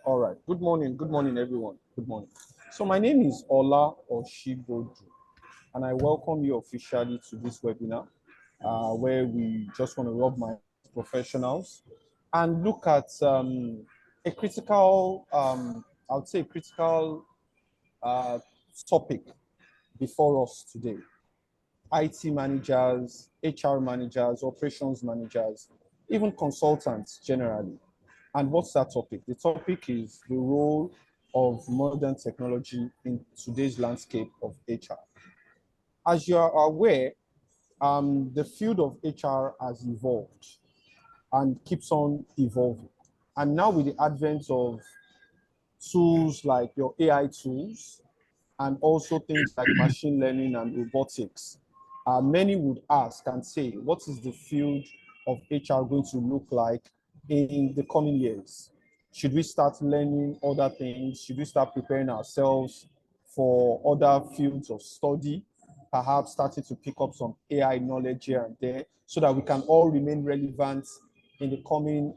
All right. Good morning. Good morning, everyone. Good morning. So my name is Ola Oshibodu, and I welcome you officially to this webinar, where we just want to rub my professionals and look at a critical, I would say, critical uh, topic before us today. IT managers, HR managers, operations managers, even consultants generally. And what's that topic? The topic is the role of modern technology in today's landscape of HR. As you are aware, the field of HR has evolved and keeps on evolving. And now with the advent of tools like your AI tools and also things like machine learning and robotics, many would ask and say, what is the field of HR going to look like in the coming years? Should we start learning other things? Should we start preparing ourselves for other fields of study? Perhaps starting to pick up some AI knowledge here and there so that we can all remain relevant in the coming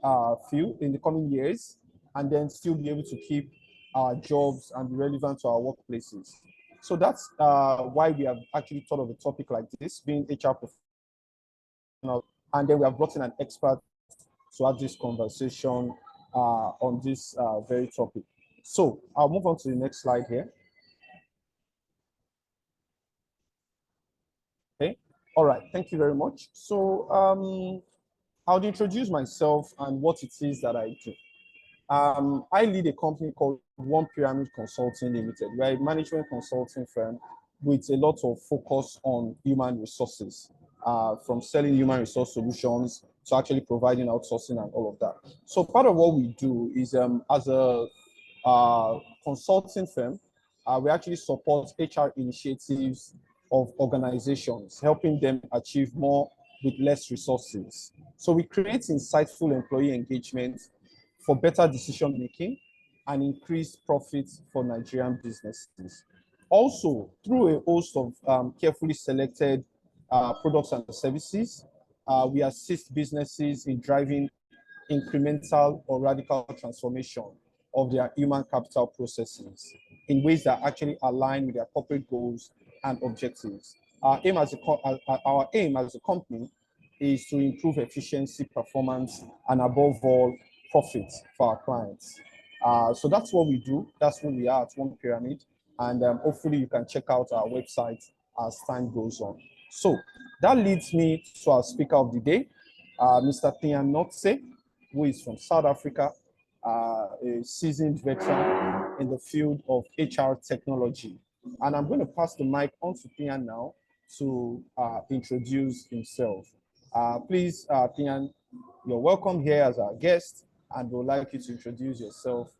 in the coming years, and then still be able to keep our jobs and be relevant to our workplaces. So that's why we have actually thought of a topic like this, being HR professional, and then we have brought in an expert to have this conversation on this very topic. So I'll move on to the next slide here. Okay. All right. Thank you very much. So I'll introduce myself and what it is that I do. I lead a company called One Pyramid Consulting Limited. We're a management consulting firm with a lot of focus on human resources, from selling human resource solutions to actually providing outsourcing and all of that. So part of what we do is as a consulting firm, we actually support HR initiatives of organizations, helping them achieve more with less resources. So we create insightful employee engagement for better decision making and increased profits for Nigerian businesses. Also, through a host of carefully selected products and services, we assist businesses in driving incremental or radical transformation of their human capital processes in ways that actually align with their corporate goals and objectives. Our aim as a company is to improve efficiency, performance, and above all, profit for our clients. So that's what we do. That's who we are at One Pyramid. And hopefully you can check out our website as time goes on. So that leads me to our speaker of the day, Mr. Tian Notse, who is from South Africa, a seasoned veteran in the field of HR technology. And I'm going to pass the mic on to Tian now to introduce himself. Please, Tian, you're welcome here as our guest, and we'd like you to introduce yourself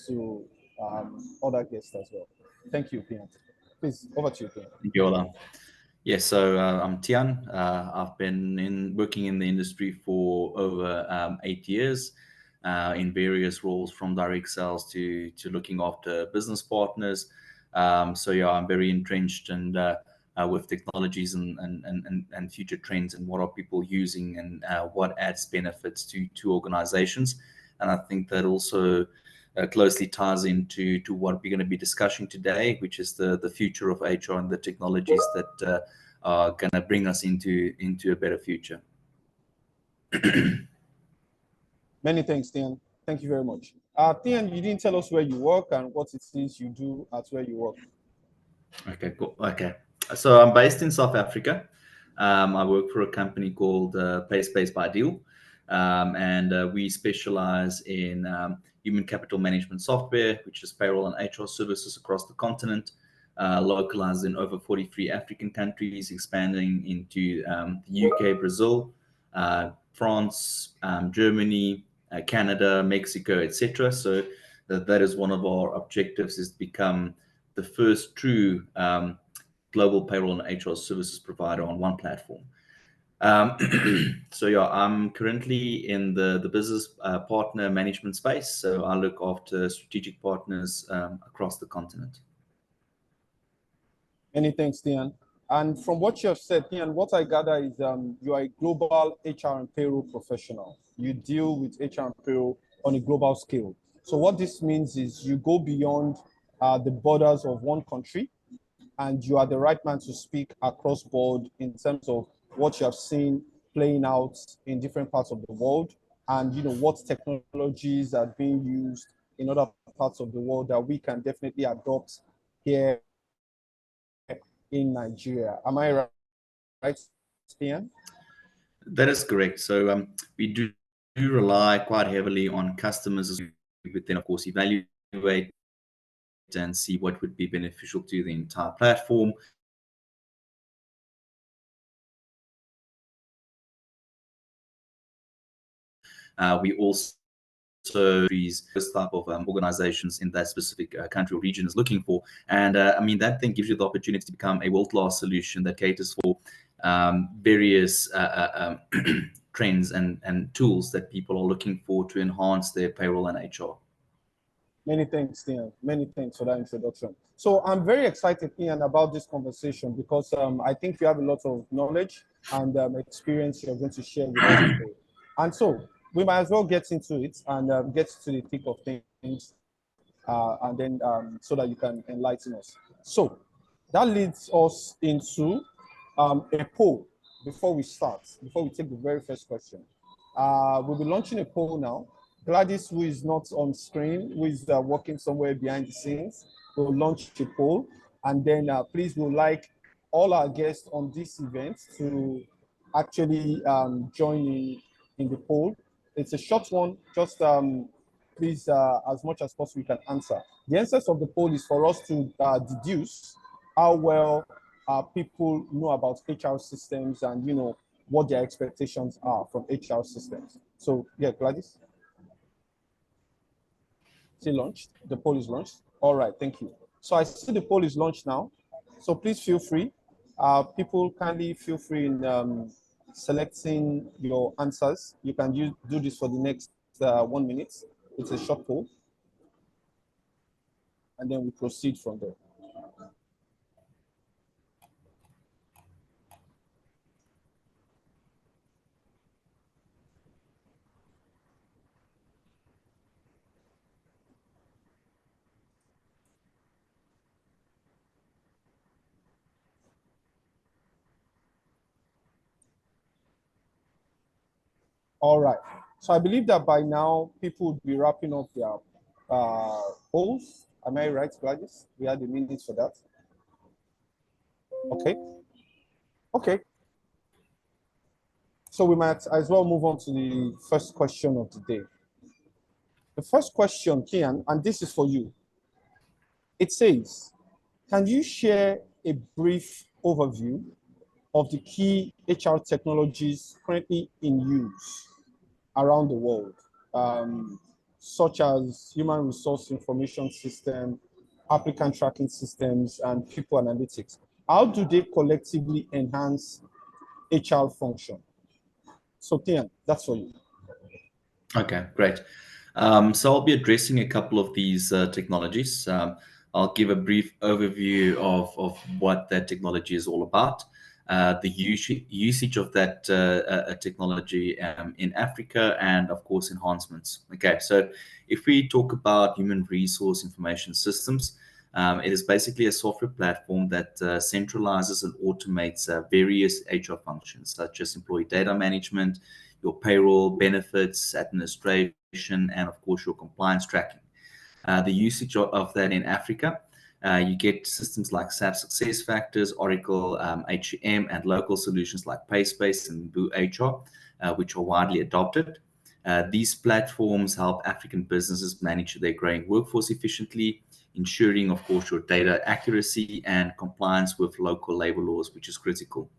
to other guests as well. Thank you, Tian. Please, over to you, Tian. Thank you, Ola. Yes, so I'm Tian. I've been working in the industry for over 8 years in various roles, from direct sales to looking after business partners. So yeah, I'm very entrenched and with technologies and future trends and what are people using and what adds benefits to organizations. And I think that also closely ties into what we're going to be discussing today, which is the future of HR and the technologies that are going to bring us into a better future. Many thanks, Tian. Thank you very much. Tian, you didn't tell us where you work and what it is you do at where you work. Okay, cool. Okay, so I'm based in South Africa. I work for a company called PaySpace by Deal, and we specialize in human capital management software, which is payroll and HR services across the continent, localized in over 43 African countries, expanding into the UK, Brazil, France, Germany, Canada, Mexico, etc. So that is one of our objectives, is to become the first true global payroll and HR services provider on one platform. So yeah, I'm currently in the business partner management space. So I look after strategic partners across the continent. Many thanks, Tian. And from what you have said, Tian, what I gather is you are a global HR and payroll professional. You deal with HR and payroll on a global scale. So what this means is you go beyond the borders of one country, and you are the right man to speak across board in terms of what you have seen playing out in different parts of the world, and what technologies are being used in other parts of the world that we can definitely adopt here in Nigeria. Am I right, Ian? That is correct. So we do rely quite heavily on customers, but then of course evaluate and see what would be beneficial to the entire platform. We also these type of organizations in that specific country or region is looking for. And I mean, that then gives you the opportunity to become a world-class solution that caters for various trends and tools that people are looking for to enhance their payroll and HR. Many thanks, Ian. Many thanks for that introduction. So I'm very excited, Ian, about this conversation because I think you have a lot of knowledge and experience you're going to share with us today. And so we might as well get into it and get to the thick of things, and then so that you can enlighten us. So that leads us into a poll before we start, before we take the very first question. We'll be launching a poll now. Gladys, who is not on screen, who is working somewhere behind the scenes, will launch a poll. And then please, we'd like all our guests on this event to actually join in the poll. It's a short one, just please, as much as possible, you can answer. The answers of the poll is for us to deduce how well people know about HR systems and, what their expectations are from HR systems. So, yeah, Gladys. Still launched. The poll is launched. All right, thank you. So I see the poll is launched now. So please feel free. People kindly feel free in selecting your answers. You can do this for the next 1 minute. It's a short poll. And then we proceed from there. All right. So I believe that by now people would be wrapping up their polls. Am I right, Gladys? We had a minute for that. Okay. Okay. So we might as well move on to the first question of the day. The first question, Kian, and this is for you. It says, can you share a brief overview of the key HR technologies currently in use around the world, such as human resource information system, applicant tracking systems, and people analytics? How do they collectively enhance HR function? So, Tian, that's for you. Okay, great. So I'll be addressing a couple of these technologies. I'll give a brief overview of what that technology is all about, the usage of that technology in Africa, and of course enhancements. Okay, so if we talk about human resource information systems, it is basically a software platform that centralizes and automates various HR functions such as employee data management, your payroll, benefits, administration, and of course your compliance tracking. The usage of that in Africa, you get systems like SAP SuccessFactors, Oracle, HCM, and local solutions like Payspace and Boo HR, which are widely adopted. These platforms help African businesses manage their growing workforce efficiently, ensuring, of course, your data accuracy and compliance with local labor laws, which is critical.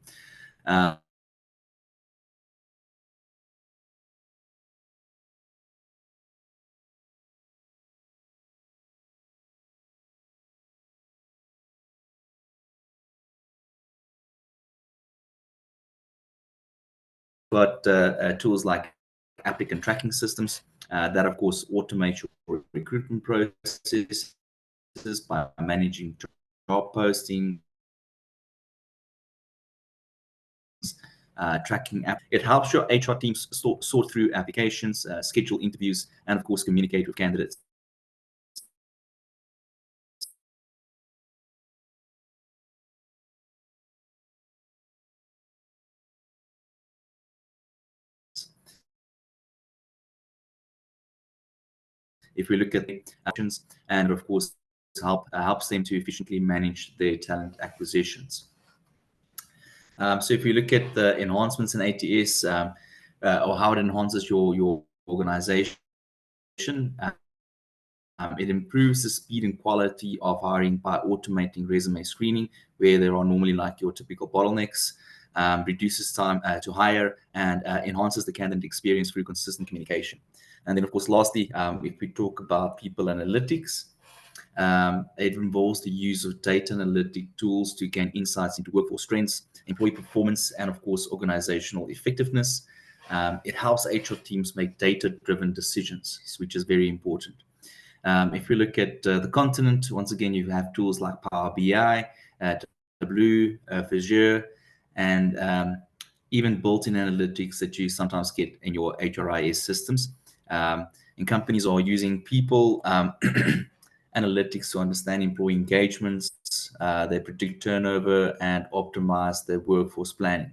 But tools like applicant tracking systems that, of course, automate your recruitment processes by managing job posting, tracking. It helps your HR teams sort through applications, schedule interviews, and of course communicate with candidates if we look at the actions, and of course helps them to efficiently manage their talent acquisitions. So if you look at the enhancements in ATS, or how it enhances your organization, it improves the speed and quality of hiring by automating resume screening, where there are normally like your typical bottlenecks, reduces time to hire, and enhances the candidate experience through consistent communication. And then, of course, lastly, if we talk about people analytics, it involves the use of data analytic tools to gain insights into workforce strengths, employee performance, and of course, organizational effectiveness. It helps HR teams make data-driven decisions, which is very important. If we look at the continent, once again, you have tools like Power BI, Tableau, Viseur, and even built-in analytics that you sometimes get in your HRIS systems. And companies are using people analytics to understand employee engagements, they predict turnover, and optimize their workforce planning.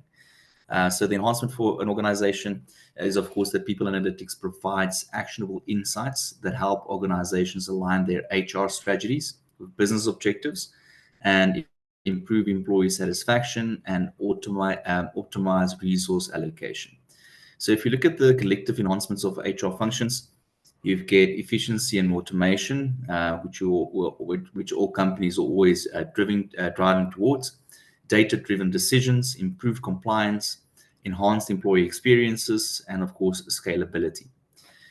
So the enhancement for an organization is, of course, that people analytics provides actionable insights that help organizations align their HR strategies with business objectives and improve employee satisfaction and optimize resource allocation. So if you look at the collective enhancements of HR functions, you get efficiency and automation, which all companies are always driving towards. Data-driven decisions, improved compliance, enhanced employee experiences, and of course, scalability.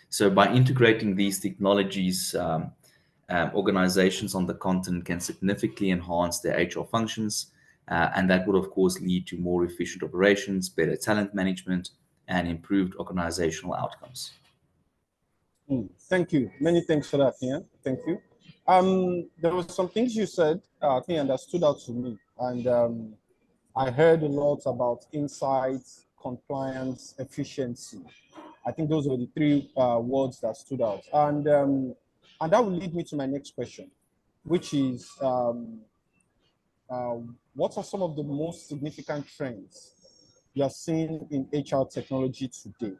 So by integrating these technologies, organizations on the continent can significantly enhance their HR functions, and that would, of course, lead to more efficient operations, better talent management, and improved organizational outcomes. Thank you. Many thanks for that, Ian. Thank you. There were some things you said, I think, that stood out to me. And I heard a lot about insights, compliance, efficiency. I think those were the three words that stood out. And that will lead me to my next question, which is, what are some of the most significant trends you are seeing in HR technology today?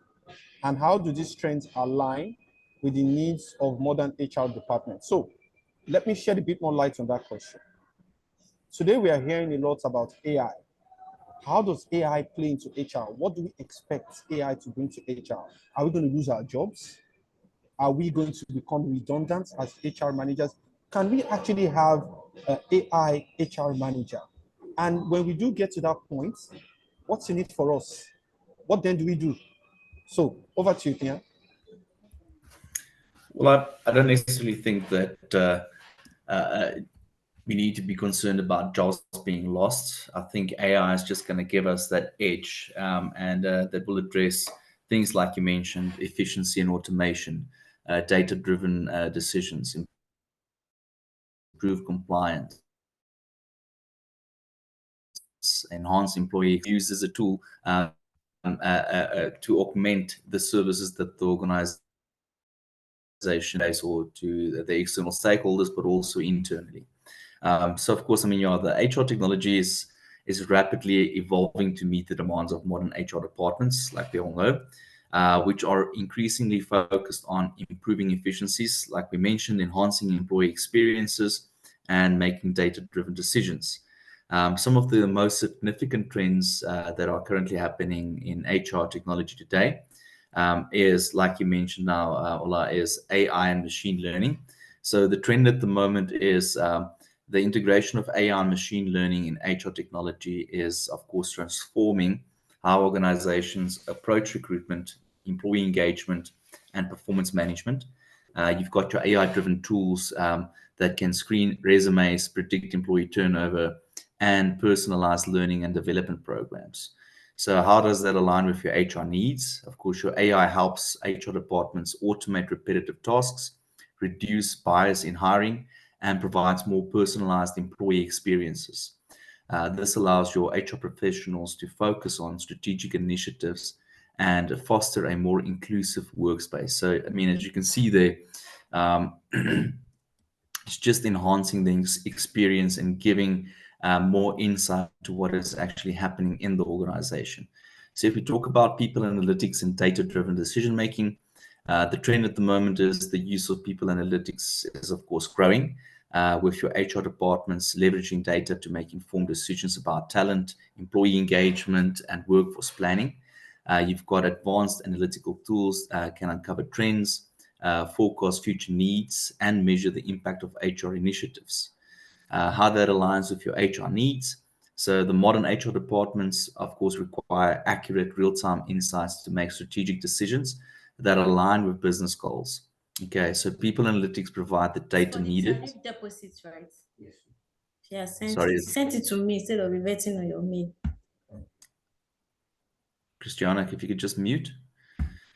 And how do these trends align with the needs of modern HR departments? So let me shed a bit more light on that question. Today, we are hearing a lot about AI. How does AI play into HR? What do we expect AI to bring to HR? Are we going to lose our jobs? Are we going to become redundant as HR managers? Can we actually have an AI HR manager? And when we do get to that point, what's in it for us? What then do we do? So over to you, Tia. Well, I don't necessarily think that we need to be concerned about jobs being lost. I think AI is just going to give us that edge, and that will address things like you mentioned, efficiency and automation, data-driven decisions, improve compliance, enhance employee use as a tool to augment the services that the organization or to the external stakeholders, but also internally. So of course, I mean, the HR technology is rapidly evolving to meet the demands of modern HR departments, like we all know, which are increasingly focused on improving efficiencies, like we mentioned, enhancing employee experiences, and making data-driven decisions. Some of the most significant trends that are currently happening in HR technology today is, like you mentioned now, Ola, is AI and machine learning. So the trend at the moment is the integration of AI and machine learning in HR technology is, of course, transforming how organizations approach recruitment, employee engagement, and performance management. You've got your AI-driven tools that can screen resumes, predict employee turnover, and personalize learning and development programs. So how does that align with your HR needs? Of course, your AI helps HR departments automate repetitive tasks, reduce bias in hiring, and provides more personalized employee experiences. This allows your HR professionals to focus on strategic initiatives and foster a more inclusive workspace. So, I mean, as you can see there, it's just enhancing the experience and giving more insight to what is actually happening in the organization. So if we talk about people analytics and data-driven decision-making, The trend at the moment is the use of people analytics is, of course, growing, with your HR departments leveraging data to make informed decisions about talent, employee engagement, and workforce planning. You've got advanced analytical tools can uncover trends, forecast future needs, and measure the impact of HR initiatives. How that aligns with your HR needs. So the modern HR departments, of course, require accurate real-time insights to make strategic decisions that align with business goals. Okay, so people analytics provide the data For the needed. tariff deposits, right? Yeah, Sorry, sent it to me instead of reverting on your mail. Christiana, if you could just mute.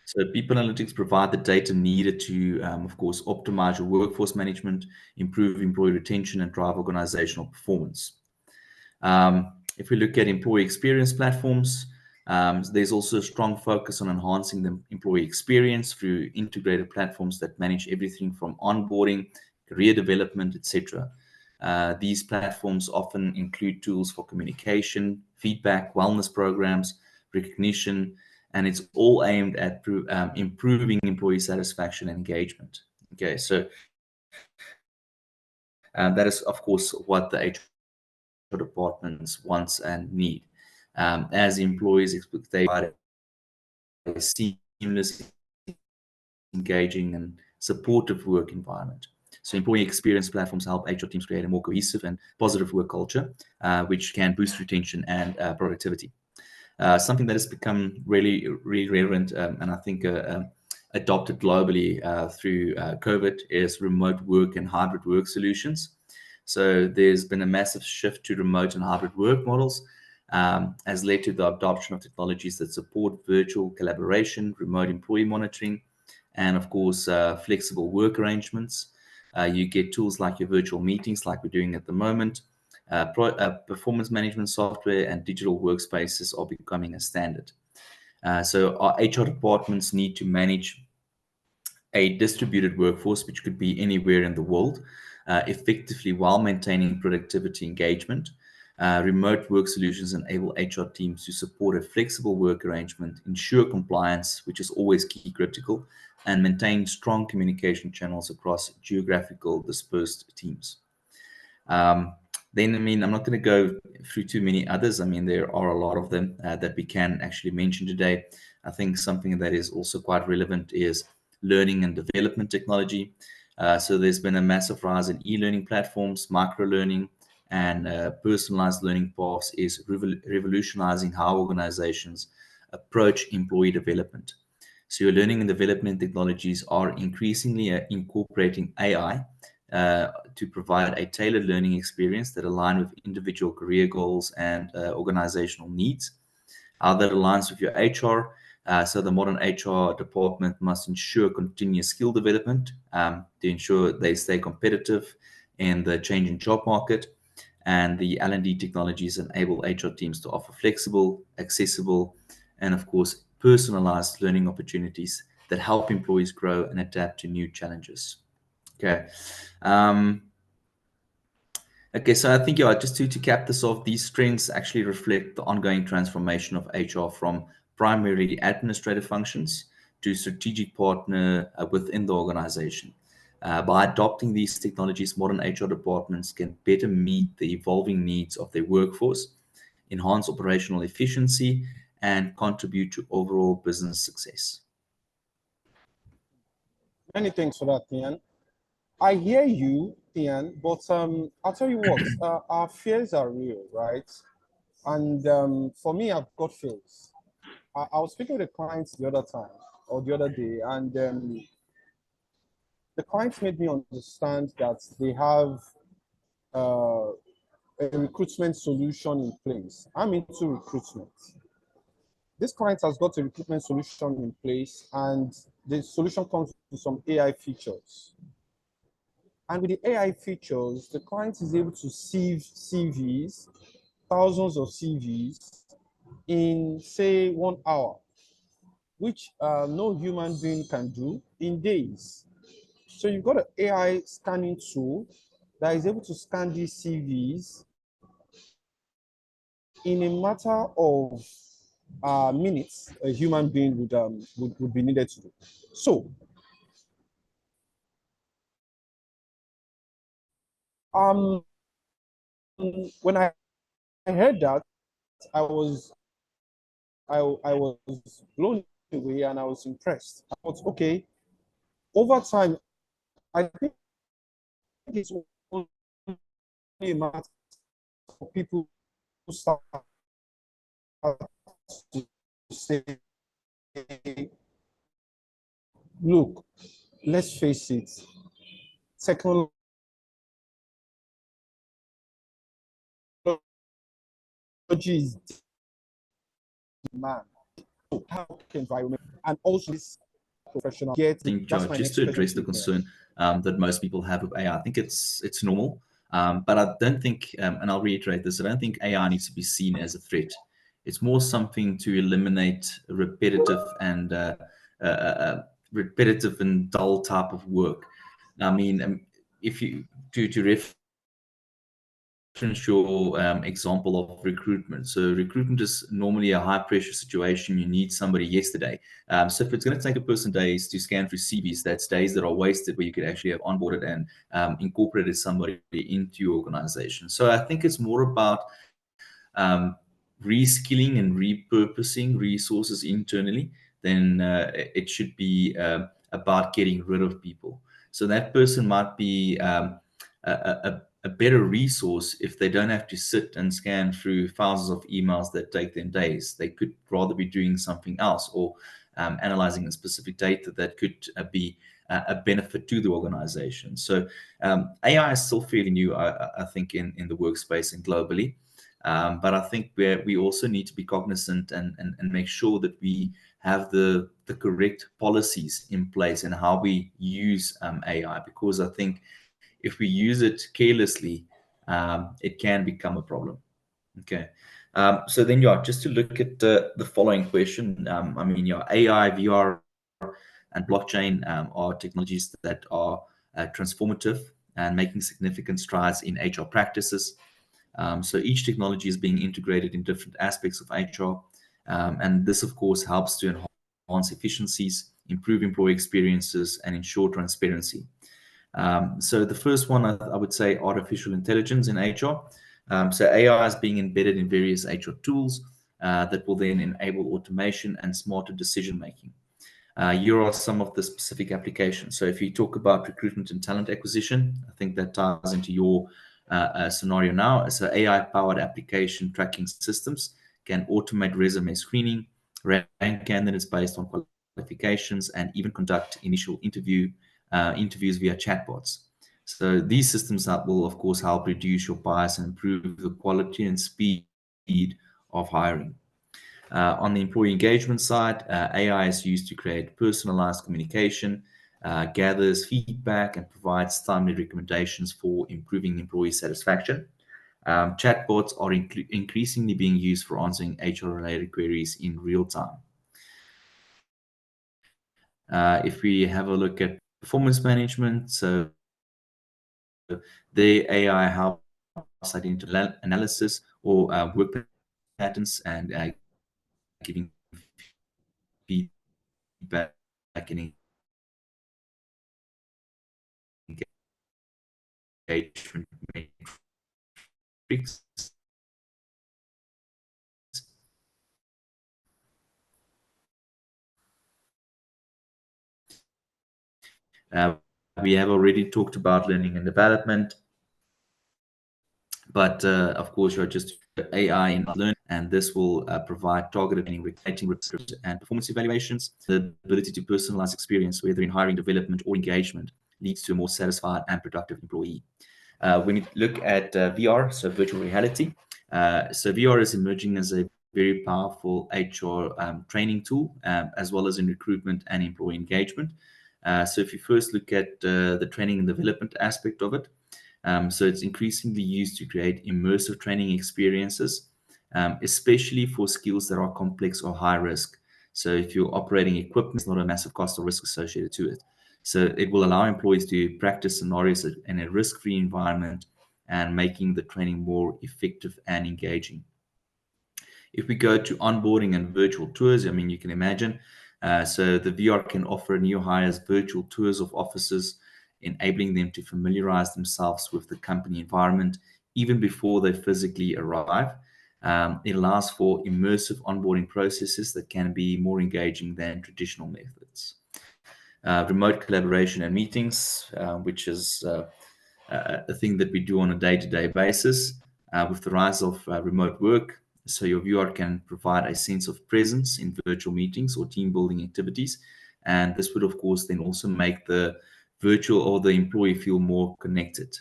So people analytics provide the data needed to, of course, optimize your workforce management, improve employee retention, and drive organizational performance. If we look at employee experience platforms, there's also a strong focus on enhancing the employee experience through integrated platforms that manage everything from onboarding, career development, etc. These platforms often include tools for communication, feedback, wellness programs, recognition, and it's all aimed at improving employee satisfaction and engagement. Okay, so that is, of course, what the HR departments want and need. As employees expect they provide a seamless, engaging, and supportive work environment. So employee experience platforms help HR teams create a more cohesive and positive work culture, which can boost retention and productivity. Something that has become really, really relevant, and I think adopted globally through COVID, is remote work and hybrid work solutions. So there's been a massive shift to remote and hybrid work models, has led to the adoption of technologies that support virtual collaboration, remote employee monitoring, and of course, flexible work arrangements. You get tools like your virtual meetings, like we're doing at the moment. Performance management software and digital workspaces are becoming a standard. So our HR departments need to manage a distributed workforce, which could be anywhere in the world, effectively while maintaining productivity engagement. Remote work solutions enable HR teams to support a flexible work arrangement, ensure compliance, which is always key critical, and maintain strong communication channels across geographical dispersed teams. Then, I mean, I'm not going to go through too many others. I mean, there are a lot of them that we can actually mention today. I think something that is also quite relevant is learning and development technology. So there's been a massive rise in e-learning platforms, micro-learning, and personalized learning paths is revolutionizing how organizations approach employee development. So your learning and development technologies are increasingly incorporating AI to provide a tailored learning experience that align with individual career goals and organizational needs. How that aligns with your HR. So the modern HR department must ensure continuous skill development to ensure they stay competitive in the changing job market. And the L&D technologies enable HR teams to offer flexible, accessible, and of course, personalized learning opportunities that help employees grow and adapt to new challenges. Okay. Okay, so I think, yeah, just to cap this off, these trends actually reflect the ongoing transformation of HR from primarily administrative functions to strategic partner within the organization. By adopting these technologies, modern HR departments can better meet the evolving needs of their workforce, enhance operational efficiency, and contribute to overall business success. Many thanks for that, Ian. I hear you, Ian, but I'll tell you what, our fears are real, right? And for me, I've got fears. I was speaking with a client the other time or the other day, and the clients made me understand that they have a recruitment solution in place. I'm into recruitment. This client has got a recruitment solution in place, and the solution comes with some AI features. And with the AI features, the client is able to sieve CVs, thousands of CVs, in, say, 1 hour, which no human being can do in days. So you've got an AI scanning tool that is able to scan these CVs in a matter of minutes a human being would be needed to do. So Um, when I heard that, I was I was blown away and I was impressed. I thought, okay, over time, I think it's only a matter for people to start to say, look, let's face it, technology is demand. So how can environment and also this professional get I think, that's Joe, my just next to question address to the you. concern that most people have with AI, I think it's normal, but I don't think, and I'll reiterate this, I don't think AI needs to be seen as a threat. It's more something to eliminate uh, uh, repetitive and dull type of work. I mean, if you to reference your example of recruitment. So recruitment is normally a high pressure situation. You need somebody yesterday. So if it's going to take a person days to scan through CVs, that's days that are wasted where you could actually have onboarded and incorporated somebody into your organization. So I think it's more about um, reskilling and repurposing resources internally than it should be about getting rid of people. So that person might be a better resource if they don't have to sit and scan through thousands of emails that take them days. They could rather be doing something else or analyzing a specific data that could be a benefit to the organization. So AI is still fairly new, I think, in the workspace and globally. But I think we also need to be cognizant and make sure that we have the correct policies in place and how we use AI, because I think if we use it carelessly, it can become a problem. Okay. So then, yeah, just to look at the following question. I mean, yeah, AI, VR, and blockchain are technologies that are transformative and making significant strides in HR practices. So each technology is being integrated in different aspects of HR. And this, of course, helps to enhance efficiencies, improve employee experiences, and ensure transparency. So the first one, I would say artificial intelligence in HR. So AI is being embedded in various HR tools that will then enable automation and smarter decision making. Here are some of the specific applications. So if you talk about recruitment and talent acquisition, I think that ties into your scenario now. So AI-powered application tracking systems can automate resume screening, rank candidates based on qualifications, and even conduct initial interviews via chatbots. So these systems will, of course, help reduce your bias and improve the quality and speed of hiring. On the employee engagement side, AI is used to create personalized communication, gathers feedback, and provides timely recommendations for improving employee satisfaction. Chatbots are increasingly being used for answering HR-related queries in real time. If we have a look at performance management, so the AI helps identify analysis or work patterns and giving feedback and engagement metrics. We have already talked about learning and development, but of course, you're just AI in learning, and this will provide targeted rating and performance evaluations. The ability to personalize experience, whether in hiring, development, or engagement, leads to a more satisfied and productive employee. When you look at VR, so virtual reality, so VR is emerging as a very powerful HR training tool, as well as in recruitment and employee engagement. So if you first look at the training and development aspect of it, so it's increasingly used to create immersive training experiences, especially for skills that are complex or high risk. So if you're operating equipment, there's not a massive cost or risk associated to it. So it will allow employees to practice scenarios in a risk-free environment and making the training more effective and engaging. If we go to onboarding and virtual tours, I mean, you can imagine. So the VR can offer new hires virtual tours of offices, enabling them to familiarize themselves with the company environment even before they physically arrive. It allows for immersive onboarding processes that can be more engaging than traditional methods. Remote collaboration and meetings, which is a thing that we do on a day-to-day basis. With the rise of remote work, so your viewer can provide a sense of presence in virtual meetings or team building activities. And this would, of course, then also make the virtual or the employee feel more connected.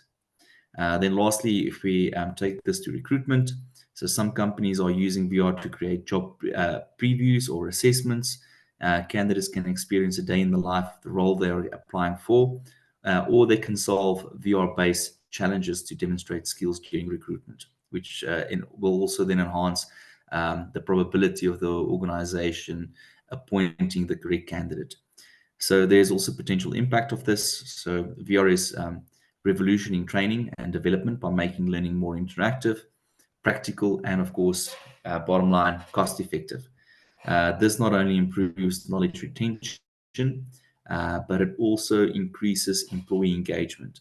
Then lastly, if we take this to recruitment, so some companies are using VR to create job previews or assessments. Candidates can experience a day in the life of the role they're applying for, or they can solve VR-based challenges to demonstrate skills during recruitment, which will also then enhance the probability of the organization appointing the correct candidate. So there's also potential impact of this. So VR is revolutioning training and development by making learning more interactive, practical, and of course, bottom line, cost effective. This not only improves knowledge retention, but it also increases employee engagement.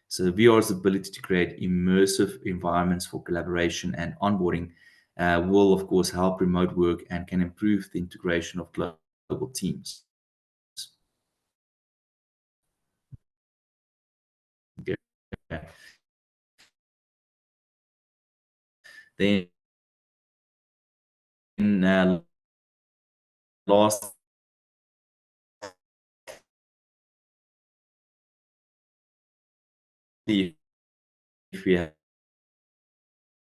So VR's ability to create immersive environments for collaboration and onboarding will, of course, help remote work and can improve the integration of global teams. Okay. Then last if we have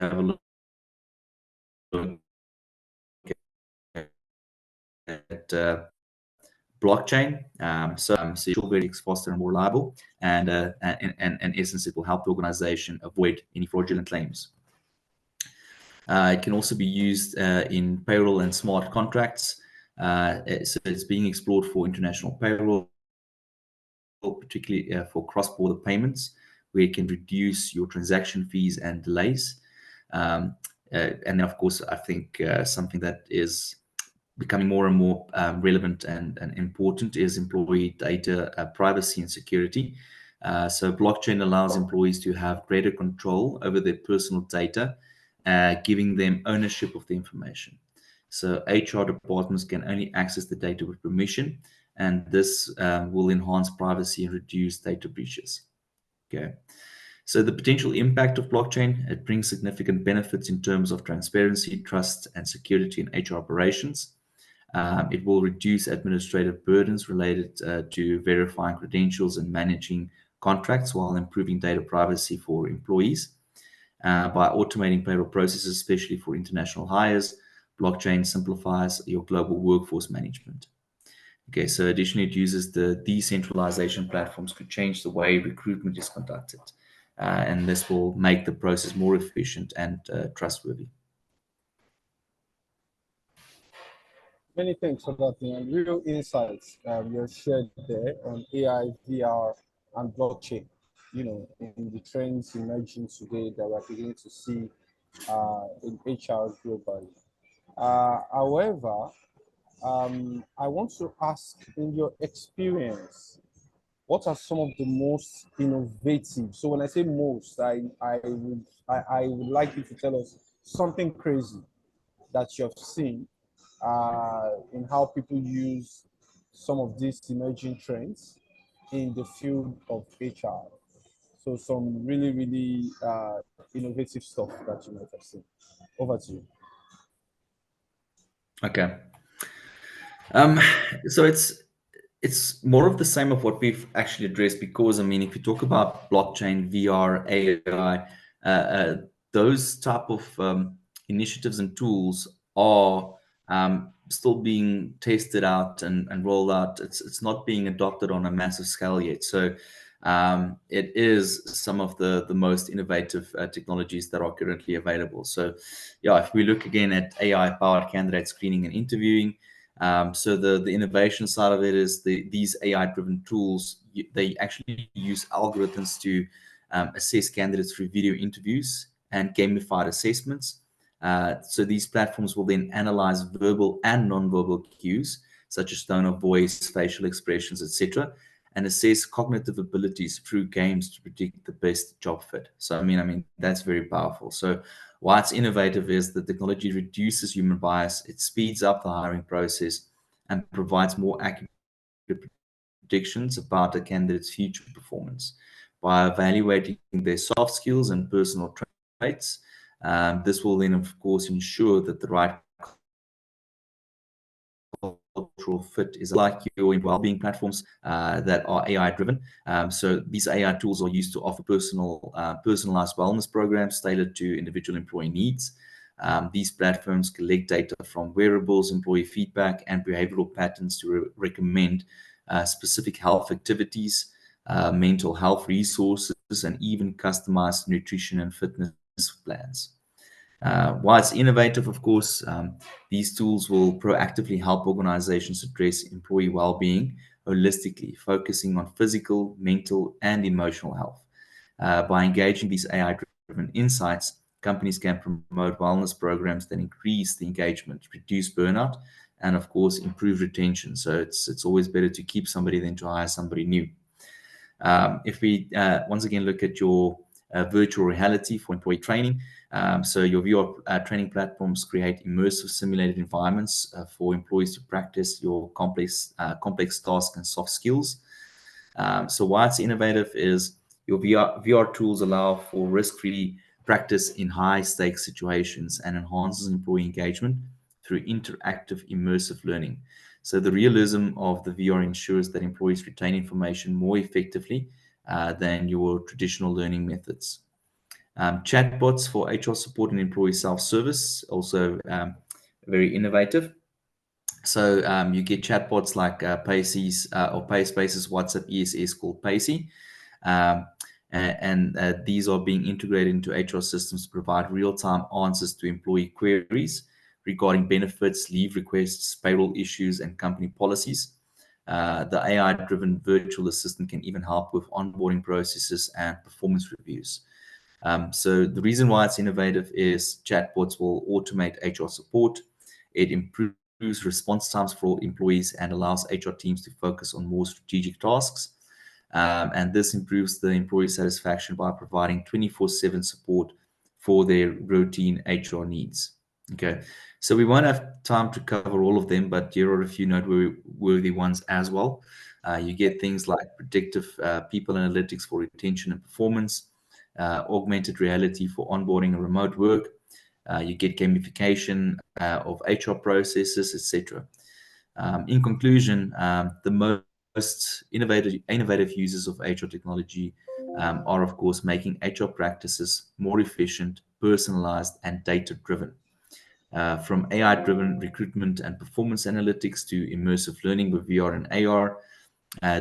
a look at blockchain, so it will be faster and more reliable, and in essence, it will help the organization avoid any fraudulent claims. It can also be used in payroll and smart contracts. So it's being explored for international payroll, particularly for cross-border payments, where it can reduce your transaction fees and delays. And then, of course, I think something that is becoming more and more relevant and important is employee data privacy and security. So blockchain allows employees to have greater control over their personal data, giving them ownership of the information. So HR departments can only access the data with permission, and this will enhance privacy and reduce data breaches. Okay. So the potential impact of blockchain, it brings significant benefits in terms of transparency, trust, and security in HR operations. It will reduce administrative burdens related to verifying credentials and managing contracts while improving data privacy for employees. By automating payroll processes, especially for international hires, blockchain simplifies your global workforce management. Okay, so additionally, it uses the decentralization platforms to change the way recruitment is conducted. And this will make the process more efficient and trustworthy. Many thanks for that, and real insights you shared there on AI, VR, and blockchain. In the trends emerging today that we're beginning to see in HR globally. However, I want to ask, in your experience, what are some of the most innovative? So when I say most, I would like you to tell us something crazy that you have seen in how people use some of these emerging trends in the field of HR. So some really, really innovative stuff that you might have seen. Over to you. Okay. So it's more of the same of what we've actually addressed, because I mean, if you talk about blockchain, VR, AI, those type of initiatives and tools are still being tested out and rolled out. It's not being adopted on a massive scale yet. So it is some of the most innovative technologies that are currently available. So yeah, if we look again at AI-powered candidate screening and interviewing, so the innovation side of it is these AI-driven tools, they actually use algorithms to assess candidates through video interviews and gamified assessments. So these platforms will then analyze verbal and non-verbal cues, such as tone of voice, facial expressions, etc., and assess cognitive abilities through games to predict the best job fit. So, I mean, that's very powerful. So, why it's innovative is the technology reduces human bias, it speeds up the hiring process, and provides more accurate predictions about a candidate's future performance. By evaluating their soft skills and personal traits, this will then, of course, ensure that the right cultural fit is like your well-being platforms that are AI driven. So these AI tools are used to offer personalized wellness programs tailored to individual employee needs. These platforms collect data from wearables, employee feedback, and behavioral patterns to recommend specific health activities, mental health resources, and even customized nutrition and fitness plans. While it's innovative, of course, these tools will proactively help organizations address employee well-being holistically, focusing on physical, mental, and emotional health. By engaging these AI-driven insights, companies can promote wellness programs that increase the engagement, reduce burnout, and of course, improve retention. So it's always better to keep somebody than to hire somebody new. If we once again look at your virtual reality for employee training, so your VR training platforms create immersive simulated environments for employees to practice your complex tasks and soft skills. So why it's innovative is your VR tools allow for risk-free practice in high-stakes situations and enhances employee engagement through interactive immersive learning. So the realism of the VR ensures that employees retain information more effectively than your traditional learning methods. Chatbots for HR support and employee self-service, also very innovative. So you get chatbots like Pacey's or Payspace's WhatsApp ESS called Pacey. And these are being integrated into HR systems to provide real-time answers to employee queries regarding benefits, leave requests, payroll issues, and company policies. The AI-driven virtual assistant can even help with onboarding processes and performance reviews. So the reason why it's innovative is chatbots will automate HR support. It improves response times for employees and allows HR teams to focus on more strategic tasks. And this improves the employee satisfaction by providing 24/7 support for their routine HR needs. Okay, so we won't have time to cover all of them, but here are a few noteworthy ones as well. You get things like predictive people analytics for retention and performance, augmented reality for onboarding and remote work. You get gamification of HR processes, etc. In conclusion, the most innovative uses of HR technology are, of course, making HR practices more efficient, personalized, and data-driven. From AI-driven recruitment and performance analytics to immersive learning with VR and AR,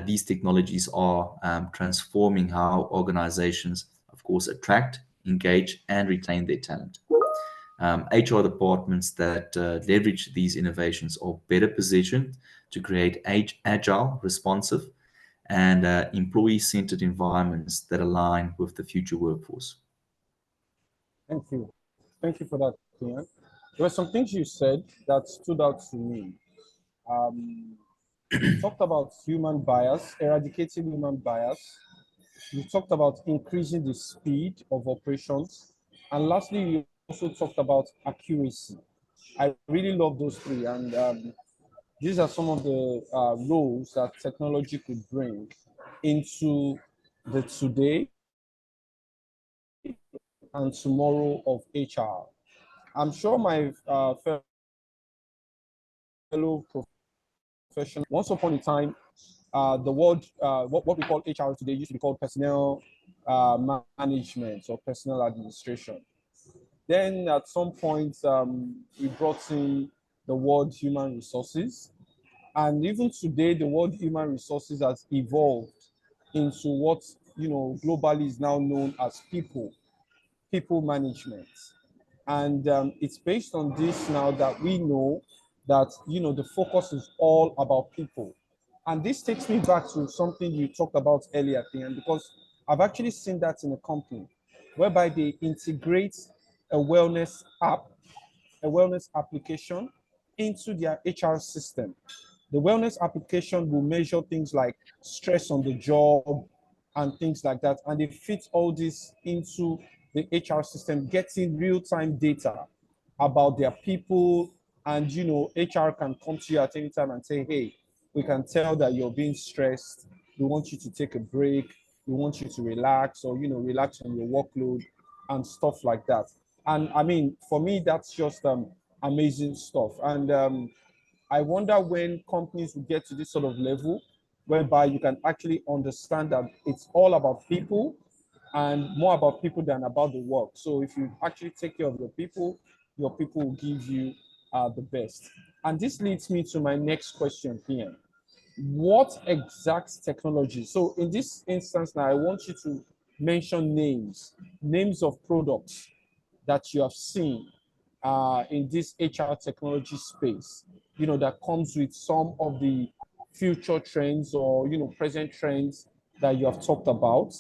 these technologies are transforming how organizations, of course, attract, engage, and retain their talent. HR departments that leverage these innovations are better positioned to create agile, responsive, and employee-centered environments that align with the future workforce. Thank you. Thank you for that, Kian. There were some things you said that stood out to me. You talked about human bias, eradicating human bias. You talked about increasing the speed of operations. And lastly, you also talked about accuracy. I really love those three. And these are some of the roles that technology could bring into the today and tomorrow of HR. I'm sure my fellow professionals, once upon a time, the word, what we call HR today used to be called personnel management or personnel administration. Then at some point, we brought in the word human resources. And even today, the word human resources has evolved into what, globally is now known as people management. And it's based on this now that we know that, the focus is all about people. And this takes me back to something you talked about earlier, Kian, because I've actually seen that in a company whereby they integrate a wellness app, a wellness application into their HR system. The wellness application will measure things like stress on the job and things like that. And they fit all this into the HR system, getting real-time data about their people. And, HR can come to you at any time and say, hey, we can tell that you're being stressed. We want you to take a break. We want you to relax or, relax on your workload and stuff like that. And I mean, for me, that's just amazing stuff. And I wonder when companies will get to this sort of level whereby you can actually understand that it's all about people and more about people than about the work. So if you actually take care of your people will give you the best. And this leads me to my next question here. What exact technology? So in this instance now, I want you to mention names of products that you have seen in this HR technology space, that comes with some of the future trends or, present trends that you have talked about,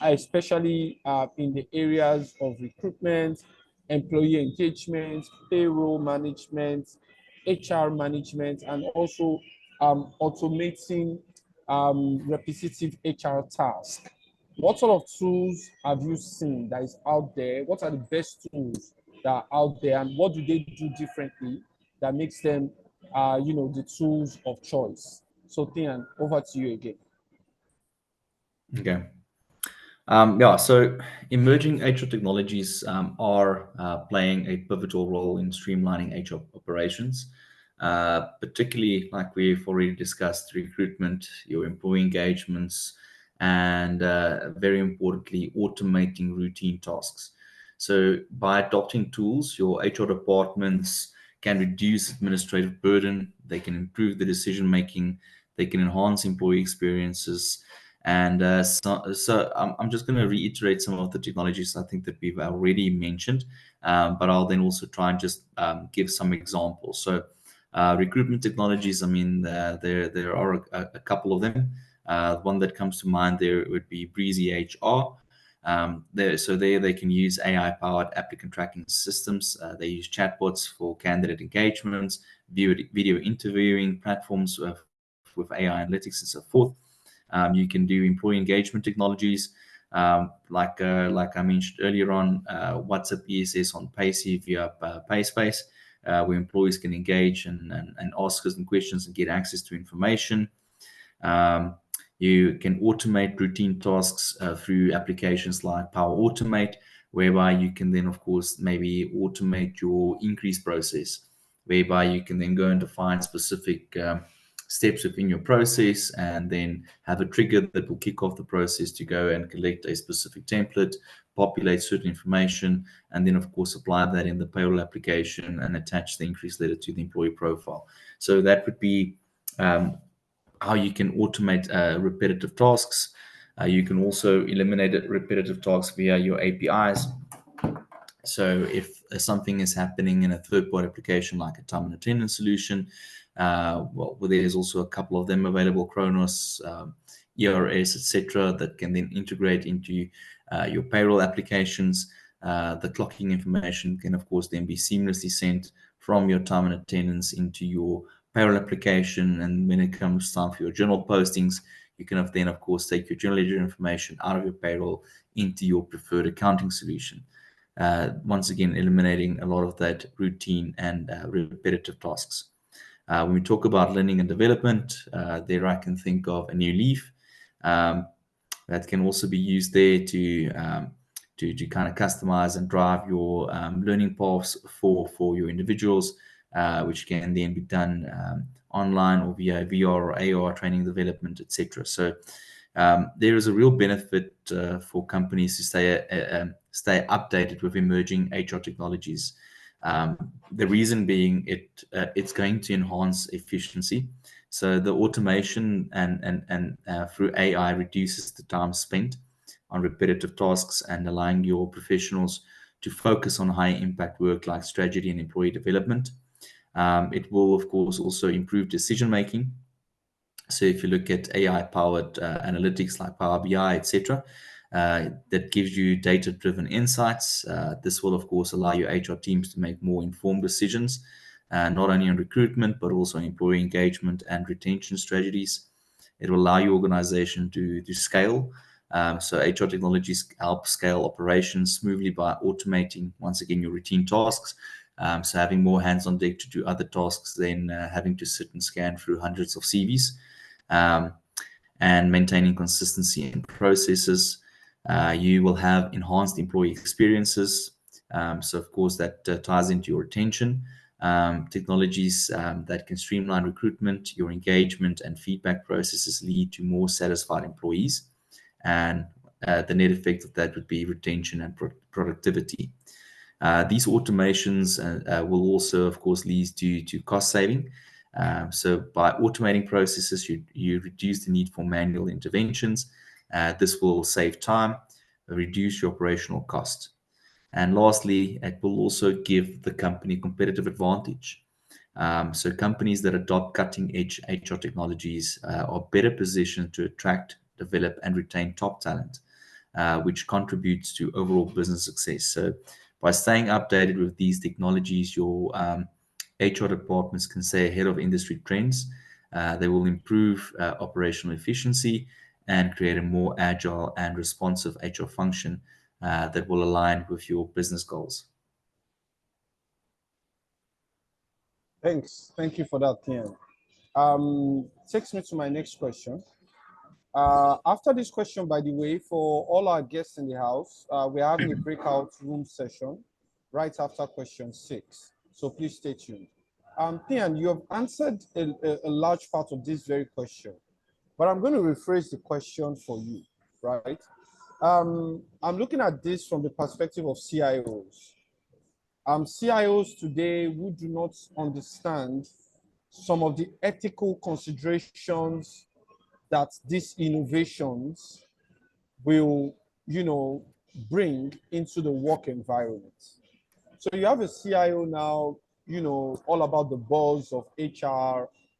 especially in the areas of recruitment, employee engagement, payroll management, HR management, and also automating repetitive HR tasks. What sort of tools have you seen that is out there? What are the best tools that are out there, and what do they do differently that makes them, the tools of choice? So, Tian, over to you again. Okay. Yeah, so emerging HR technologies are playing a pivotal role in streamlining HR operations, particularly like we've already discussed, recruitment, your employee engagements, and very importantly, automating routine tasks. So by adopting tools, your HR departments can reduce administrative burden, they can improve the decision making, they can enhance employee experiences. And so I'm just going to reiterate some of the technologies I think that we've already mentioned, but I'll then also try and just give some examples. So recruitment technologies, I mean, there are a couple of them. One that comes to mind there would be Breezy HR. There they can use AI-powered applicant tracking systems. They use chatbots for candidate engagements, video interviewing platforms with AI analytics and so forth. You can do employee engagement technologies, like I mentioned earlier on, WhatsApp ESS on Pacey via PaySpace, where employees can engage and ask us some questions and get access to information. You can automate routine tasks through applications like Power Automate, whereby you can then, of course, maybe automate your increase process, whereby you can then go and define specific steps within your process and then have a trigger that will kick off the process to go and collect a specific template, populate certain information, and then of course apply that in the payroll application and attach the increase letter to the employee profile. So that would be how you can automate repetitive tasks. You can also eliminate repetitive tasks via your APIs. So if something is happening in a third-party application like a time and attendance solution, well, there's also a couple of them available, Kronos, ERS, etc., that can then integrate into your payroll applications. The clocking information can, of course, then be seamlessly sent from your time and attendance into your payroll application. And when it comes time for your journal postings, you can then, of course, take your journal ledger information out of your payroll into your preferred accounting solution. Once again, eliminating a lot of that routine and repetitive tasks. When we talk about learning and development, there I can think of a new leaf that can also be used there to kind of customize and drive your learning paths for your individuals, which can then be done online or via VR or AR training development, etc. So there is a real benefit for companies to stay updated with emerging HR technologies. The reason being it's going to enhance efficiency. So the automation and through AI reduces the time spent on repetitive tasks and allowing your professionals to focus on high impact work like strategy and employee development. It will, of course, also improve decision making. So if you look at AI powered analytics like Power BI, etc., that gives you data-driven insights. This will, of course, allow your HR teams to make more informed decisions. not only on recruitment, but also employee engagement and retention strategies. It will allow your organization to scale. So HR technologies help scale operations smoothly by automating, once again, your routine tasks. So having more hands on deck to do other tasks than having to sit and scan through hundreds of CVs, and maintaining consistency in processes. You will have enhanced employee experiences. So of course that ties into your retention. Technologies that can streamline recruitment, your engagement and feedback processes lead to more satisfied employees. And the net effect of that would be retention and productivity. These automations will also, of course, lead to cost saving. So by automating processes, you reduce the need for manual interventions. This will save time, reduce your operational cost. And lastly, it will also give the company competitive advantage. So companies that adopt cutting-edge HR technologies are better positioned to attract, develop, and retain top talent, which contributes to overall business success. So by staying updated with these technologies, your HR departments can stay ahead of industry trends. They will improve operational efficiency and create a more agile and responsive HR function that will align with your business goals. Thanks. Thank you for that, Tian. Takes me to my next question. After this question, by the way, for all our guests in the house, we're having a breakout room session right after question 6. So please stay tuned. Tian, you have answered a large part of this very question, but I'm going to rephrase the question for you, right? I'm looking at this from the perspective of CIOs. CIOs today who do not understand some of the ethical considerations that these innovations will, bring into the work environment. So you have a CIO now, all about the buzz of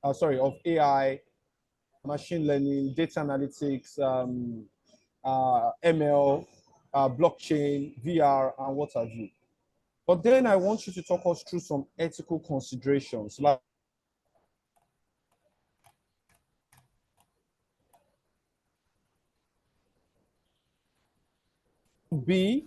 of AI, machine learning, data analytics, ML, blockchain, VR, and what have you. But then I want you to talk us through some ethical considerations, like be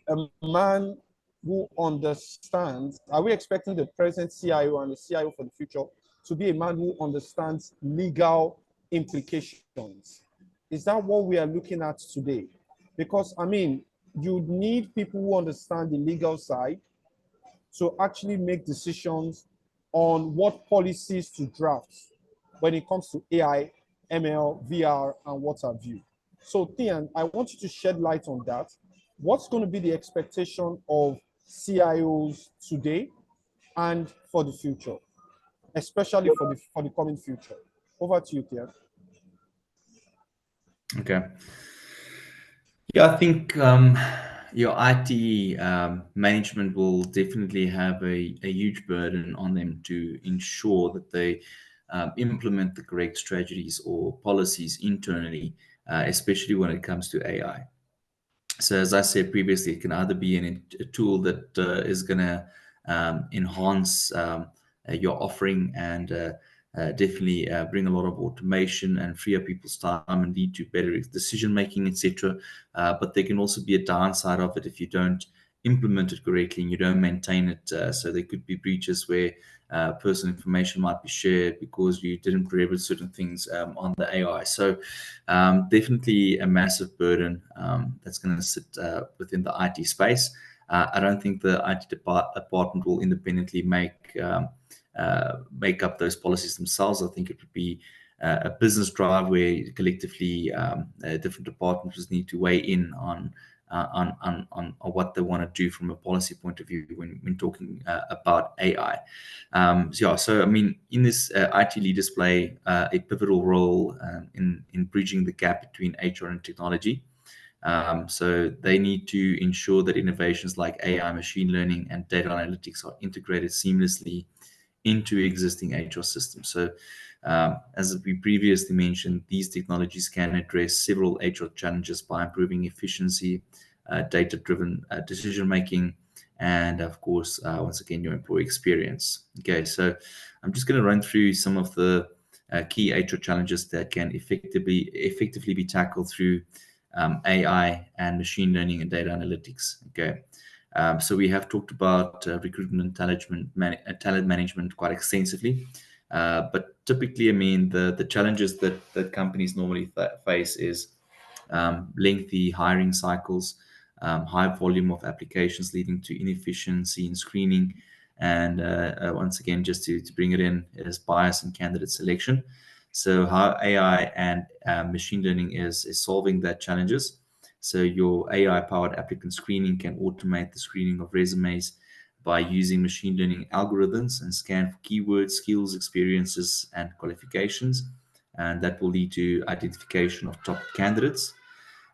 a man who understands. Are we expecting the present CIO and the CIO for the future to be a man who understands legal implications? Is that what we are looking at today? Because, I mean, you need people who understand the legal side to actually make decisions on what policies to draft when it comes to AI, ML, VR, and what have you. So, Tian, I want you to shed light on that. What's going to be the expectation of CIOs today and for the future, especially for the coming future? Over to you, Tian. Okay. Yeah, I think your IT management will definitely have a huge burden on them to ensure that they implement the correct strategies or policies internally, especially when it comes to AI. So as I said previously, it can either be a tool that is going to enhance your offering and definitely bring a lot of automation and free up people's time and lead to better decision making, etc. But there can also be a downside of it if you don't implement it correctly and you don't maintain it. So there could be breaches where personal information might be shared because you didn't prohibit certain things on the AI. So definitely a massive burden that's going to sit within the IT space. I don't think the IT department will independently make up those policies themselves. I think it would be a business drive where collectively different departments need to weigh in on what they want to do from a policy point of view when talking about AI. So I mean, in this, IT leaders play a pivotal role in bridging the gap between HR and technology. So they need to ensure that innovations like AI, machine learning, and data analytics are integrated seamlessly into existing HR systems. So as we previously mentioned, these technologies can address several HR challenges by improving efficiency, data-driven decision making, and of course, once again, your employee experience. Okay, so I'm just going to run through some of the key HR challenges that can effectively be tackled through AI and machine learning and data analytics. Okay, so we have talked about recruitment and talent management quite extensively, but typically, I mean, the challenges that companies normally face is lengthy hiring cycles, high volume of applications leading to inefficiency in screening, and once again, just to bring it in, is bias in candidate selection. So how AI and machine learning is solving that challenges. So your AI-powered applicant screening can automate the screening of resumes by using machine learning algorithms and scan for keywords, skills, experiences, and qualifications. And that will lead to identification of top candidates.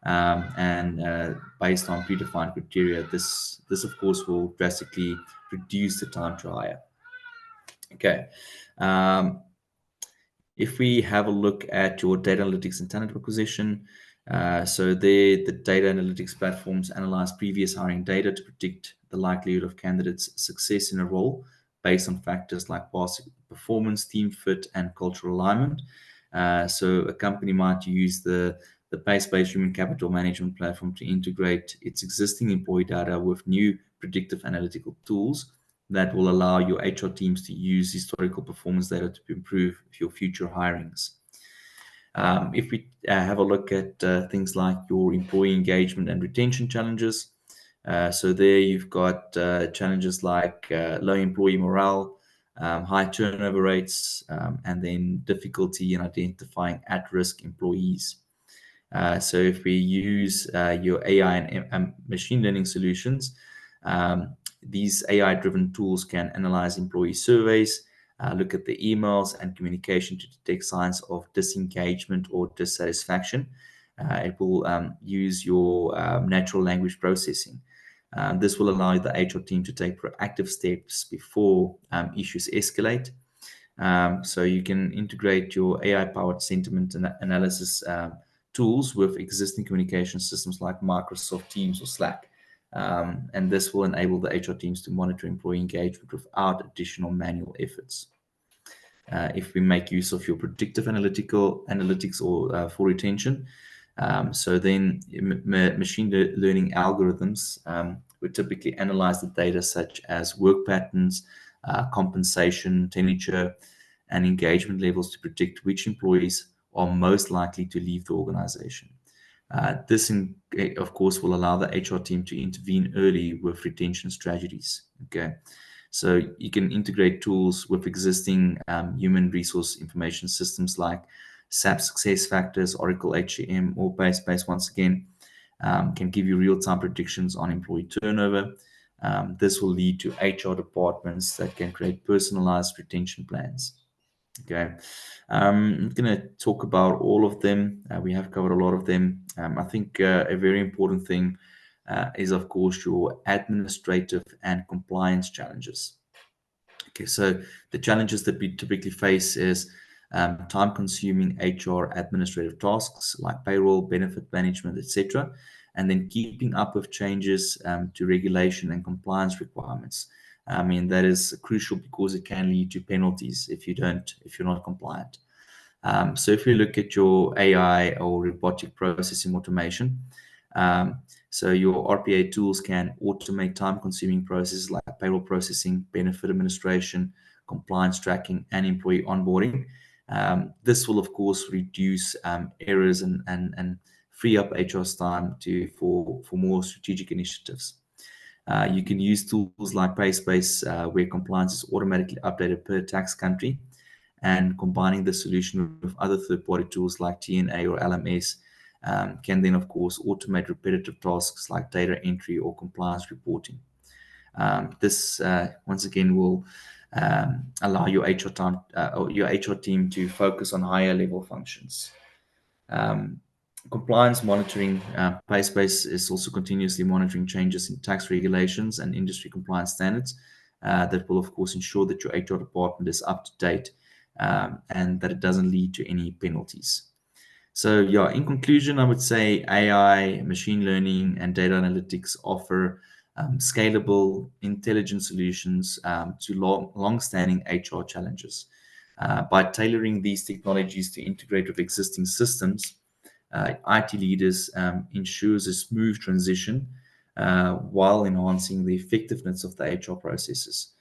And based on predefined criteria, this of course will drastically reduce the time to hire. Okay. If we have a look at your data analytics and talent acquisition, so there, the data analytics platforms analyze previous hiring data to predict the likelihood of candidates' success in a role based on factors like past performance, team fit, and cultural alignment. So a company might use the Pace-based human capital management platform to integrate its existing employee data with new predictive analytical tools that will allow your HR teams to use historical performance data to improve your future hirings. If we have a look at things like your employee engagement and retention challenges, so there you've got challenges like low employee morale, high turnover rates, and then difficulty in identifying at-risk employees. So if we use your AI and machine learning solutions, these AI-driven tools can analyze employee surveys, look at the emails and communication to detect signs of disengagement or dissatisfaction. It will use your natural language processing. This will allow the HR team to take proactive steps before issues escalate. So you can integrate your AI-powered sentiment analysis tools with existing communication systems like Microsoft Teams or Slack. And this will enable the HR teams to monitor employee engagement without additional manual efforts. If we make use of your predictive analytics or for retention, so then machine learning algorithms would typically analyze the data such as work patterns, compensation, tenure, and engagement levels to predict which employees are most likely to leave the organization. This, of course, will allow the HR team to intervene early with retention strategies. Okay, so you can integrate tools with existing human resource information systems like SAP SuccessFactors, Oracle HCM, or Pace once again, can give you real-time predictions on employee turnover. This will lead to HR departments that can create personalized retention plans. Okay, I'm going to talk about all of them. We have covered a lot of them. I think a very important thing is, of course, your administrative and compliance challenges. Okay, so the challenges that we typically face is time-consuming HR administrative tasks like payroll, benefit management, etc., and then keeping up with changes to regulation and compliance requirements. I mean, that is crucial because it can lead to penalties if you're not compliant. So if we look at your AI or robotic processing automation, so your RPA tools can automate time-consuming processes like payroll processing, benefit administration, compliance tracking, and employee onboarding. This will, of course, reduce errors and free up HR's time for more strategic initiatives. You can use tools like Payspace, where compliance is automatically updated per tax country, and combining the solution with other third-party tools like TNA or LMS can then, of course, automate repetitive tasks like data entry or compliance reporting. This, once again, will allow your HR team to focus on higher level functions. Compliance monitoring, Payspace is also continuously monitoring changes in tax regulations and industry compliance standards that will, of course, ensure that your HR department is up to date and that it doesn't lead to any penalties. So yeah, in conclusion, I would say AI, machine learning, and data analytics offer scalable, intelligent solutions to long-standing HR challenges. By tailoring these technologies to integrate with existing systems, IT leaders ensures a smooth transition while enhancing the effectiveness of the HR processes.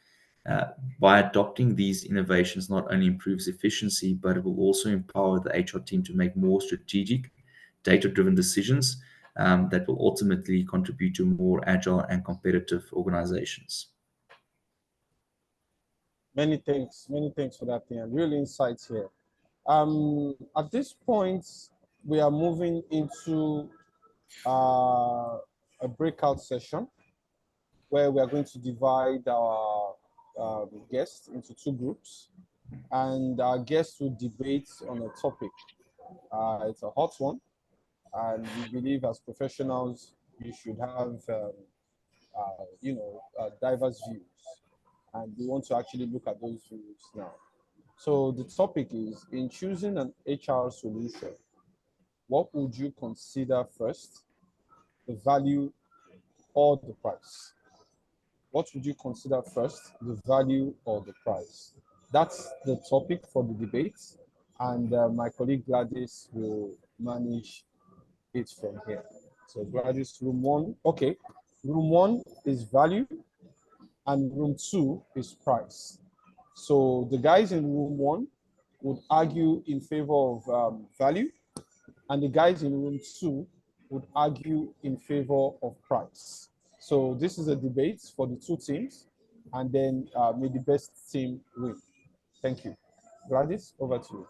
Uh, by adopting these innovations, not only improves efficiency, but it will also empower the HR team to make more strategic, data-driven decisions that will ultimately contribute to more agile and competitive organizations. Many thanks for that, Ian. Real insights here. At this point, we are moving into a breakout session where we are going to divide our guests into two groups, and our guests will debate on a topic. It's a hot one, and we believe as professionals we should have, diverse views, and we want to actually look at those views now. So the topic is, in choosing an HR solution, what would you consider first, the value or the price? What would you consider first, the value or the price? That's the topic for the debate, and my colleague Gladys will manage it from here. So Gladys, room one, okay. Room one is value, and room two is price. So the guys in room one would argue in favor of value, and the guys in room two would argue in favor of price. So this is a debate for the two teams, and then may the best team win. Thank you. Gladys, over to you.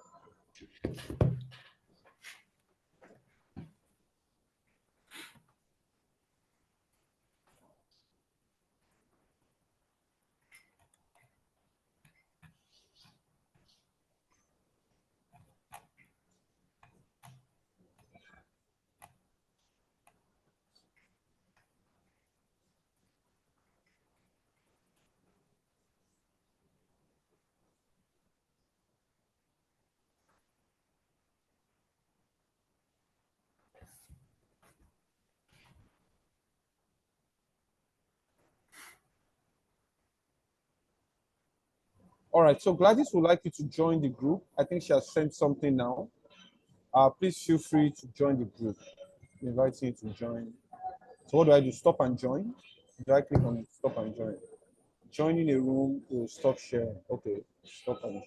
All right, so Gladys would like you to join the group. I think she has sent something now. Please feel free to join the group. I'm inviting you to join. So what do I do? Stop and join? Do I click on stop and join? Joining a room will stop sharing. Okay, stop and join.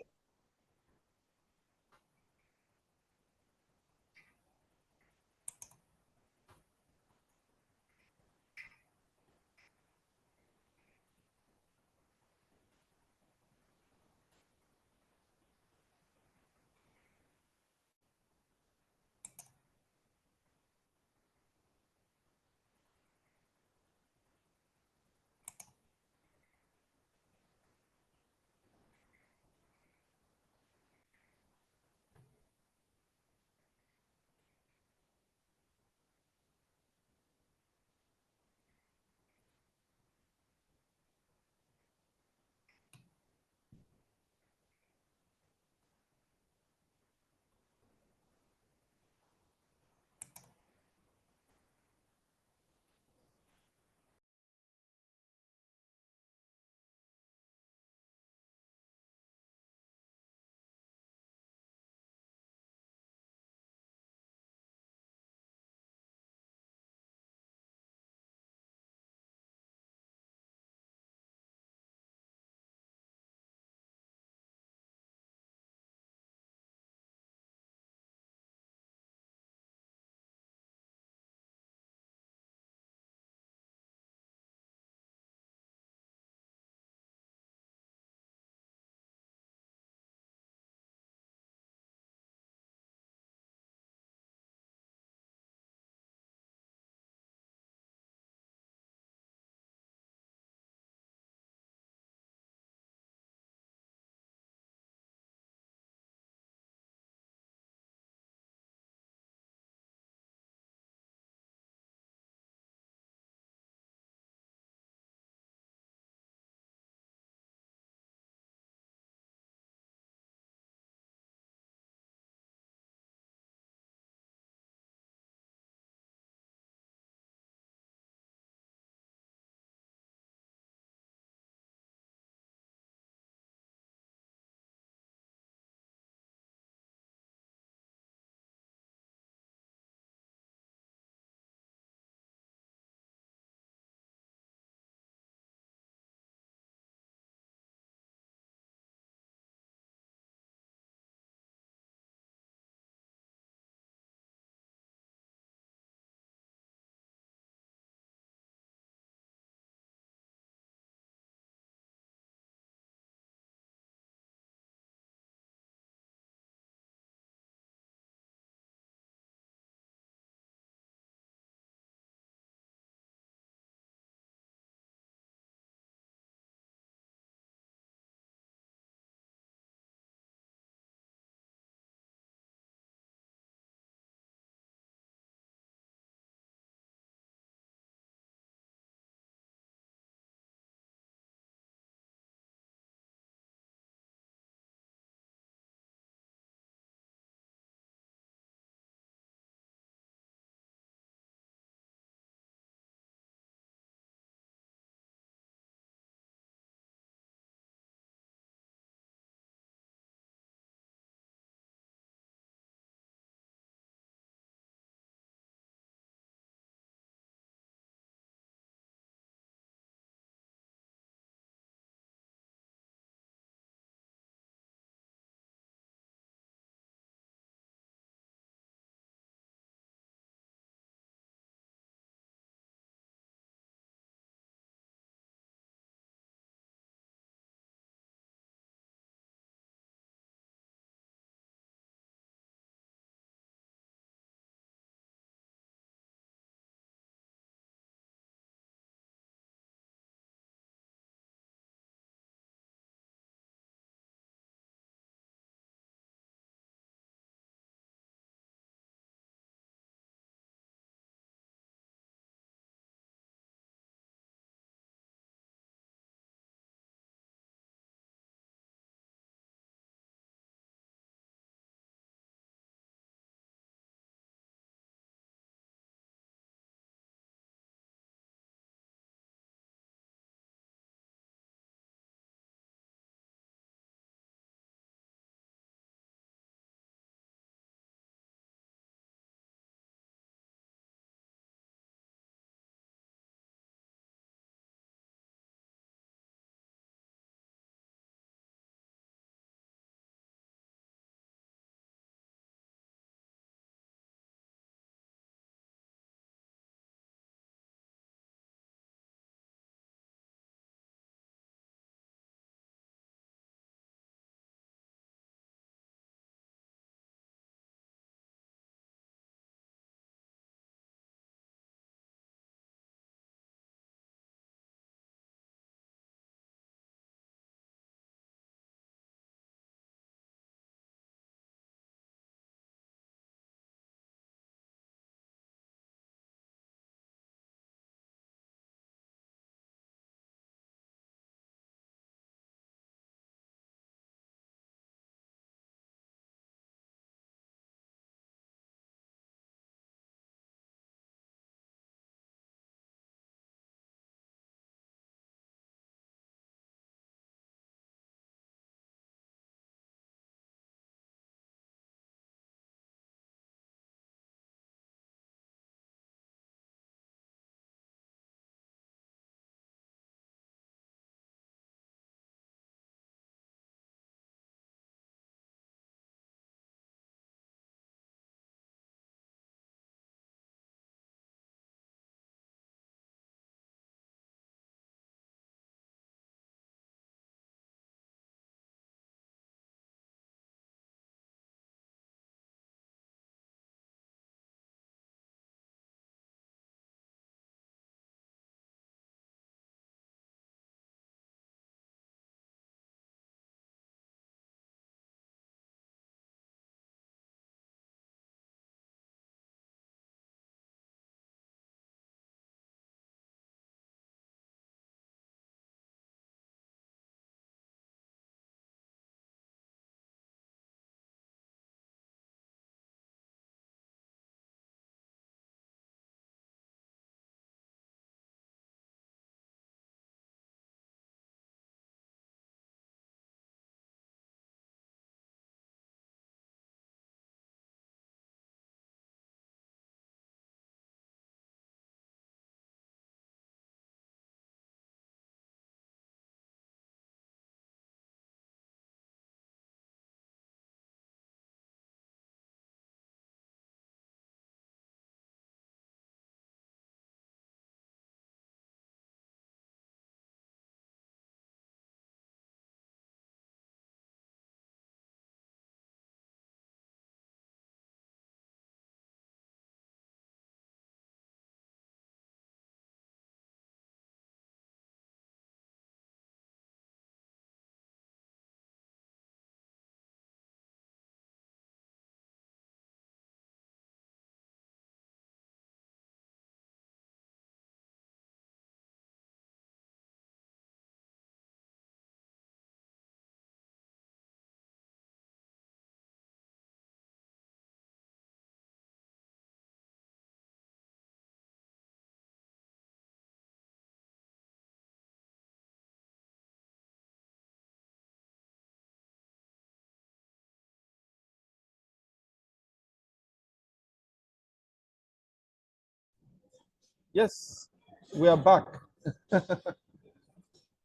Yes, we are back.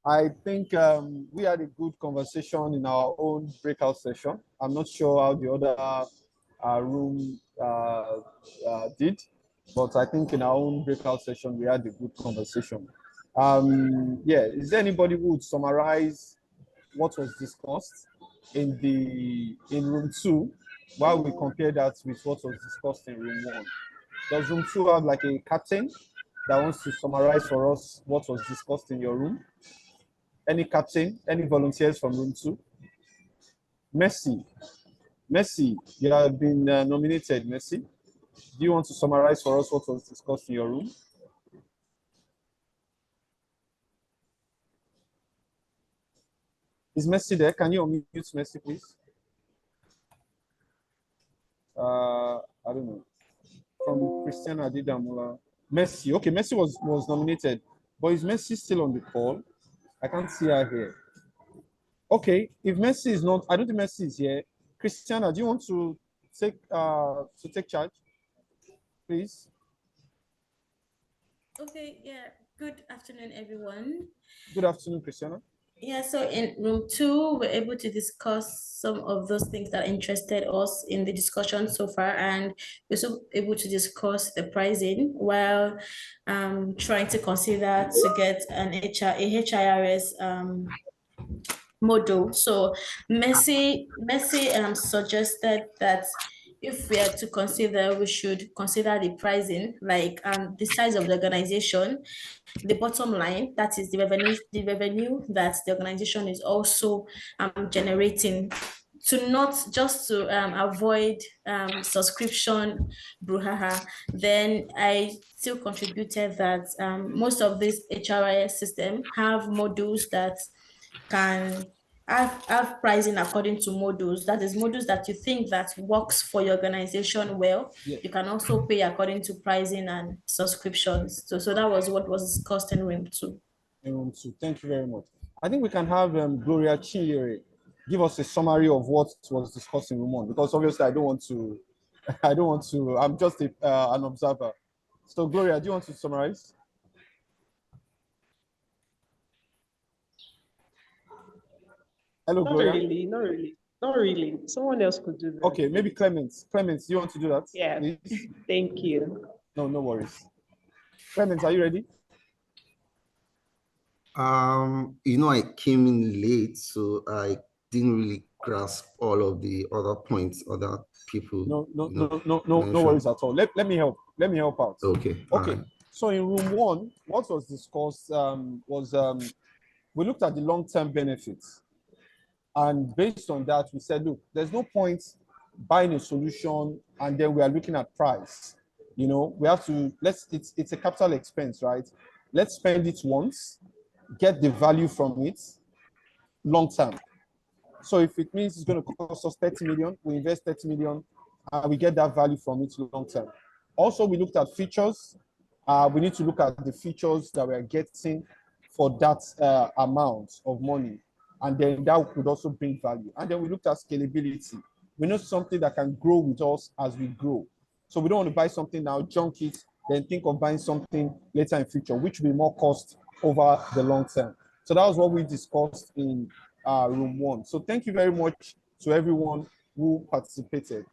I think we had a good conversation in our own breakout session. I'm not sure how the other room did, but I think in our own breakout session we had a good conversation. Yeah, is there anybody who would summarize what was discussed in room 2 while we compare that with what was discussed in room 1? Does room 2 have like a captain that wants to summarize for us what was discussed in your room? Any captain, any volunteers from room 2? Messi, you have been nominated. Messi, do you want to summarize for us what was discussed in your room? Is Messi there? Can you unmute Messi, please? I don't know. From Cristiano Adidamula. Messi. Okay, Messi was nominated. But is Messi still on the call? I can't see her here. Okay, if Messi is not, I don't think Messi is here. Christiana, do you want to take charge, please? Okay, yeah. Good afternoon, everyone. Good afternoon, Christiana. Yeah, so in room 2, we're able to discuss some of those things that interested us in the discussion so far, and we're also able to discuss the pricing while trying to consider to get a HIRS model. So Messi suggested that if we are to consider, we should consider the pricing, like the size of the organization, the bottom line, that is the revenue that the organization is also generating, to not just to avoid subscription brouhaha. Then I still contributed that most of this HRIS system have modules that can have pricing according to modules. That is modules that you think that works for your organization well. Yeah. You can also pay according to pricing and subscriptions. So that was what was discussed in room 2. In room 2. Thank you very much. I think we can have Gloria Chinyere give us a summary of what was discussed in room 1, because obviously I don't want to, I'm just an observer. So Gloria, do you want to summarize? Hello, Not Gloria. not really. Someone else could do that. Okay, maybe Clemens. Clemens, do you want to do that? Yeah. Please? Thank you. No worries. Clemens, are you ready? I came in late, so I didn't really grasp all of the other points other people. No worries at all. Let me help. Let me help out. Okay. Okay. So in room 1, what was discussed was we looked at the long-term benefits, and based on that, we said, look, there's no point buying a solution and then we are looking at price. We have to it's a capital expense, right? Let's spend it once, get the value from it long term. So if it means it's going to cost us 30 million, we invest 30 million and we get that value from it long term. Also, we looked at features. We need to look at the features that we're getting for that amount of money. And then that could also bring value. And then we looked at scalability. We know something that can grow with us as we grow. So we don't want to buy something now, junk it, then think of buying something later in future, which will be more cost over the long term. So that was what we discussed in room 1. So thank you very much to everyone who participated.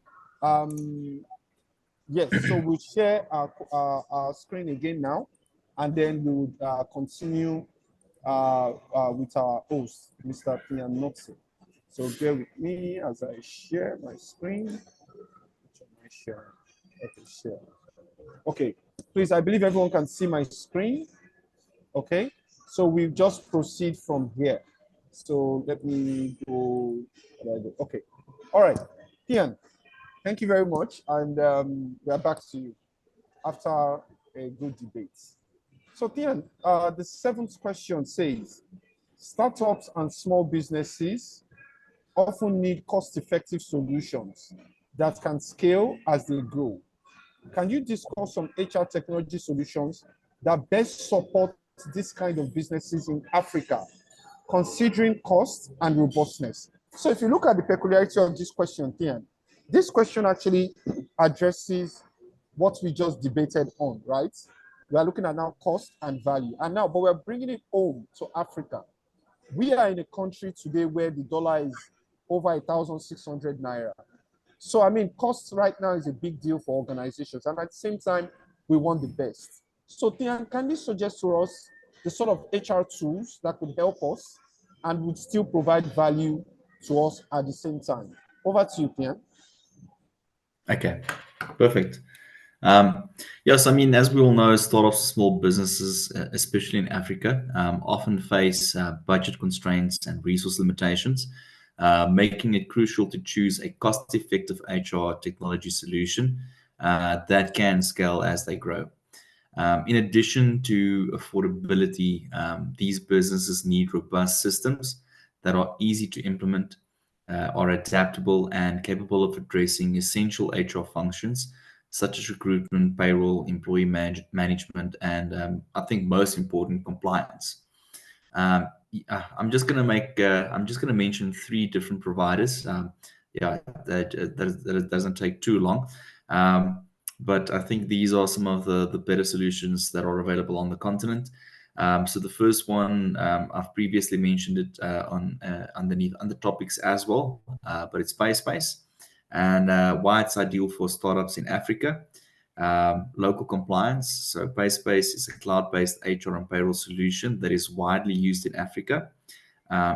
Yes, so we'll share our screen again now, and then we would continue with our host, Mr. Pianozzi. So bear with me as I share my screen. Share. Okay, please, I believe everyone can see my screen. Okay, so we just proceed from here. So let me go. Okay, all right, Tian, thank you very much, and we are back to you after a good debate. So Tian, the 7th question says, startups and small businesses often need cost-effective solutions that can scale as they grow. Can you discuss some HR technology solutions that best support this kind of businesses in Africa, considering cost and robustness? So if you look at the peculiarity of this question, Tian, this question actually addresses what we just debated on, right? We are looking at now cost and value. And now, but we're bringing it home to Africa. We are in a country today where the dollar is over 1,600 naira. So, I mean, cost right now is a big deal for organizations. And at the same time, we want the best. So, Tian, can you suggest to us the sort of HR tools that could help us and would still provide value to us at the same time? Over to you, Tian. Okay, perfect. Yes, I mean, as we all know, startups, small businesses, especially in Africa, often face budget constraints and resource limitations, making it crucial to choose a cost-effective HR technology solution that can scale as they grow. In addition to affordability, these businesses need robust systems that are easy to implement, are adaptable, and capable of addressing essential HR functions such as recruitment, payroll, employee management, and I think most important, compliance. I'm just gonna mention three different providers. Yeah, that doesn't take too long. But I think these are some of the better solutions that are available on the continent. So the first one, I've previously mentioned it underneath other topics as well, but it's PaySpace, and why it's ideal for startups in Africa. Local compliance. So PaySpace is a cloud-based HR and payroll solution that is widely used in Africa.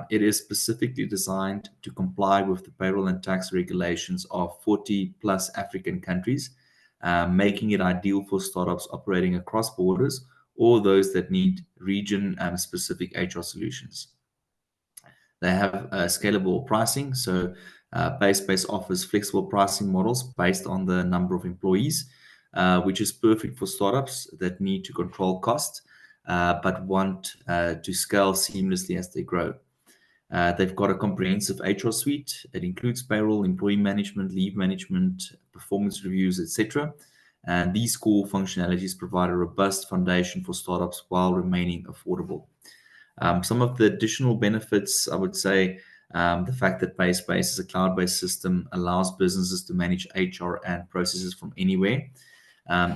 It is specifically designed to comply with the payroll and tax regulations of 40 plus African countries, making it ideal for startups operating across borders or those that need region-specific HR solutions. They have scalable pricing. So PaySpace offers flexible pricing models based on the number of employees, which is perfect for startups that need to control cost, but want to scale seamlessly as they grow. They've got a comprehensive HR suite. It includes payroll, employee management, leave management, performance reviews, etc. And these core functionalities provide a robust foundation for startups while remaining affordable. Some of the additional benefits, I would say, the fact that PaySpace is a cloud-based system allows businesses to manage HR and processes from anywhere,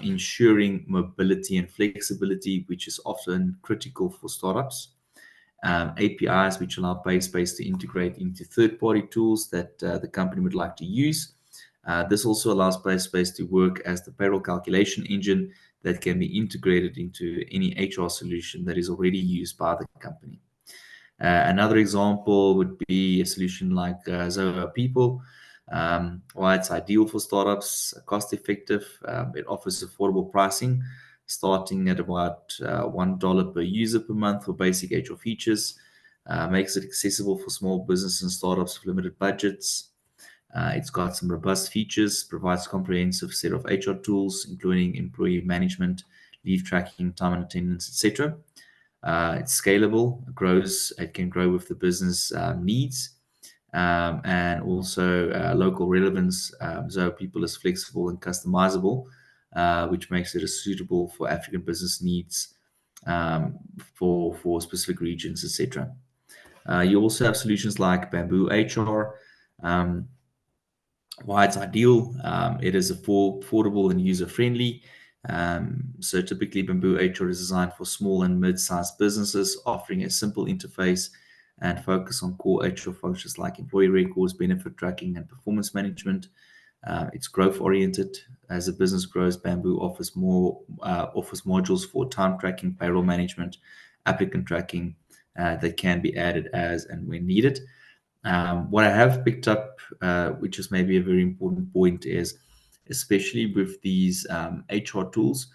ensuring mobility and flexibility, which is often critical for startups. APIs, which allow PaySpace to integrate into third-party tools that the company would like to use. This also allows PaySpace to work as the payroll calculation engine that can be integrated into any HR solution that is already used by the company. Another example would be a solution like Zoho People. Why it's ideal for startups, cost-effective. It offers affordable pricing, starting at about $1 per user per month for basic HR features. Makes it accessible for small business and startups with limited budgets. It's got some robust features, provides a comprehensive set of HR tools, including employee management, leave tracking, time and attendance, etc. It's scalable, it can grow with the business needs, and also local relevance. Zoho People is flexible and customizable, which makes it suitable for African business needs, for specific regions, etc. You also have solutions like Bamboo HR. Why it's ideal, it is affordable and user-friendly. So typically Bamboo HR is designed for small and mid-sized businesses, offering a simple interface and focus on core HR functions like employee records, benefit tracking, and performance management. It's growth-oriented. As a business grows, Bamboo offers modules for time tracking, payroll management, applicant tracking that can be added as and when needed. What I have picked up, which is maybe a very important point, is especially with these HR tools,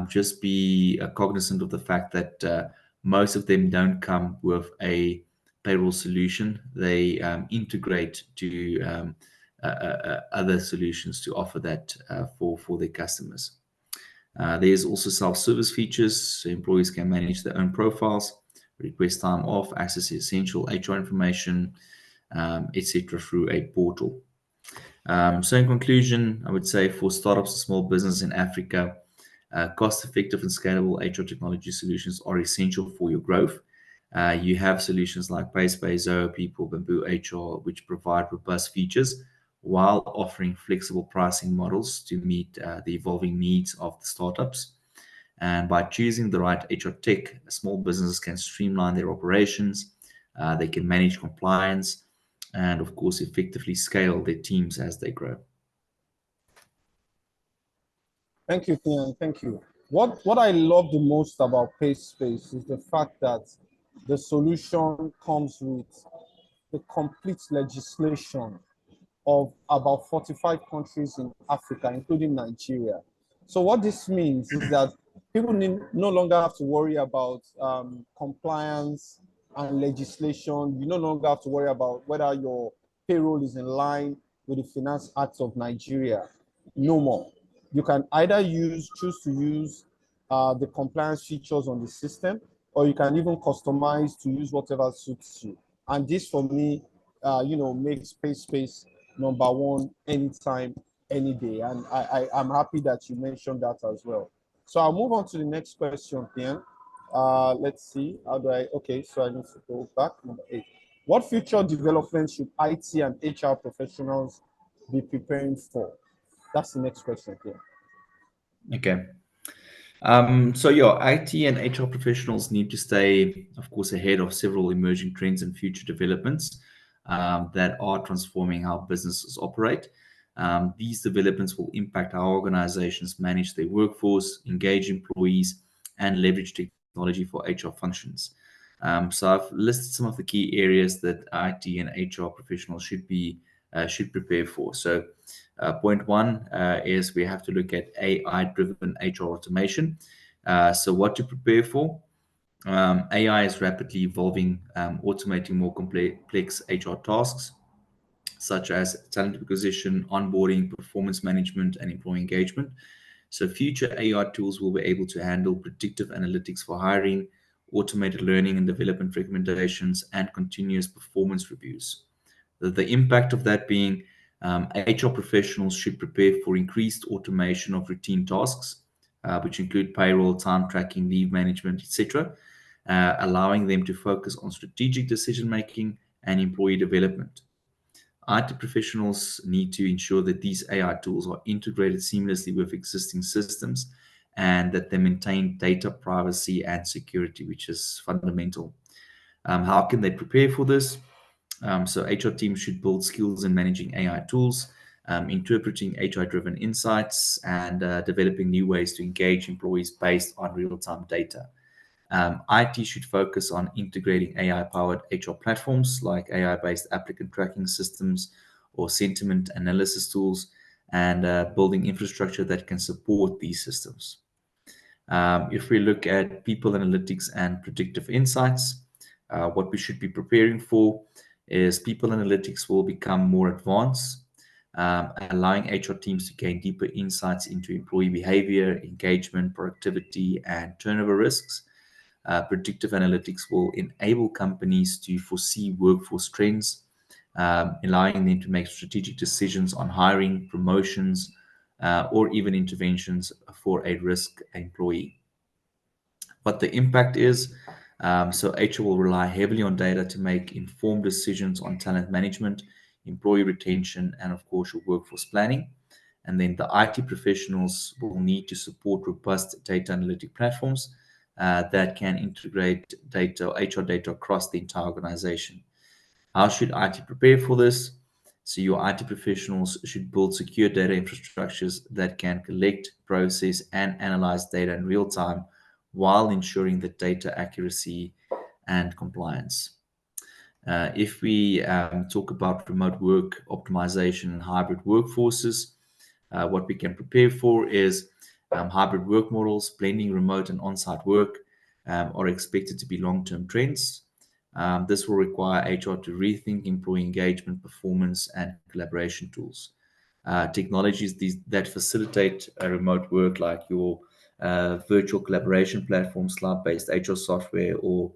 just be cognizant of the fact that most of them don't come with a payroll solution. They integrate to other solutions to offer that for their customers. There's also self-service features, so employees can manage their own profiles, request time off, access essential HR information, etc. through a portal. So in conclusion, I would say for startups and small business in Africa, cost-effective and scalable HR technology solutions are essential for your growth. You have solutions like PaySpace, Zoho People, Bamboo HR, which provide robust features while offering flexible pricing models to meet the evolving needs of the startups. And by choosing the right HR tech, small businesses can streamline their operations, they can manage compliance, and of course, effectively scale their teams as they grow. Thank you, Kian. Thank you. What I love the most about PaySpace is the fact that the solution comes with the complete legislation of about 45 countries in Africa, including Nigeria. So what this means is that people no longer have to worry about compliance and legislation. You no longer have to worry about whether your payroll is in line with the Finance Act of Nigeria. No more. You can either choose to use the compliance features on the system, or you can even customize to use whatever suits you. And this, for me, makes PaySpace number one anytime, any day. And I'm happy that you mentioned that as well. So I'll move on to the next question, Pian. Let's see. Okay, so I need to go back. Number 8. What future developments should IT and HR professionals be preparing for? That's the next question, Pian. Okay. So yeah, IT and HR professionals need to stay, of course, ahead of several emerging trends and future developments that are transforming how businesses operate. These developments will impact how organizations manage their workforce, engage employees, and leverage technology for HR functions. So I've listed some of the key areas that IT and HR professionals should prepare for. So point one is we have to look at AI-driven HR automation. So what to prepare for? AI is rapidly evolving, automating more complex HR tasks, such as talent acquisition, onboarding, performance management, and employee engagement. So future AI tools will be able to handle predictive analytics for hiring, automated learning and development recommendations, and continuous performance reviews. The impact of that being HR professionals should prepare for increased automation of routine tasks, which include payroll, time tracking, leave management, etc., allowing them to focus on strategic decision making and employee development. IT professionals need to ensure that these AI tools are integrated seamlessly with existing systems and that they maintain data privacy and security, which is fundamental. How can they prepare for this? So HR teams should build skills in managing AI tools, interpreting AI-driven insights, and developing new ways to engage employees based on real-time data. IT should focus on integrating AI-powered HR platforms like AI-based applicant tracking systems or sentiment analysis tools, and building infrastructure that can support these systems. If we look at people analytics and predictive insights, what we should be preparing for is people analytics will become more advanced, allowing HR teams to gain deeper insights into employee behavior, engagement, productivity, and turnover risks. Predictive analytics will enable companies to foresee workforce trends, allowing them to make strategic decisions on hiring, promotions, or even interventions for a risk employee. What the impact is, so HR will rely heavily on data to make informed decisions on talent management, employee retention, and of course, your workforce planning. And then the IT professionals will need to support robust data analytic platforms that can integrate data, HR data across the entire organization. How should IT prepare for this? So your IT professionals should build secure data infrastructures that can collect, process, and analyze data in real time while ensuring the data accuracy and compliance. If we talk about remote work optimization and hybrid workforces, what we can prepare for is hybrid work models, blending remote and on-site work are expected to be long-term trends. This will require HR to rethink employee engagement, performance, and collaboration tools. Technologies that facilitate remote work, like your virtual collaboration platforms, cloud-based HR software, or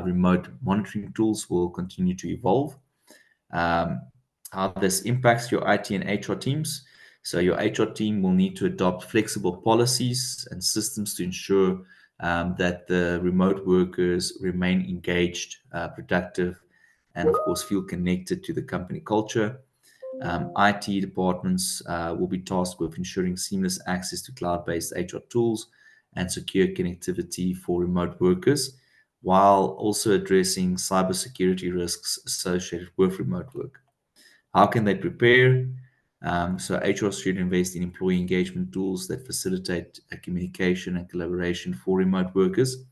remote monitoring tools will continue to evolve. How this impacts your IT and HR teams. So your HR team will need to adopt flexible policies and systems to ensure that the remote workers remain engaged, productive, and of course feel connected to the company culture. IT departments will be tasked with ensuring seamless access to cloud-based HR tools and secure connectivity for remote workers, while also addressing cybersecurity risks associated with remote work. How can they prepare? So HR should invest in employee engagement tools that facilitate communication and collaboration for remote workers,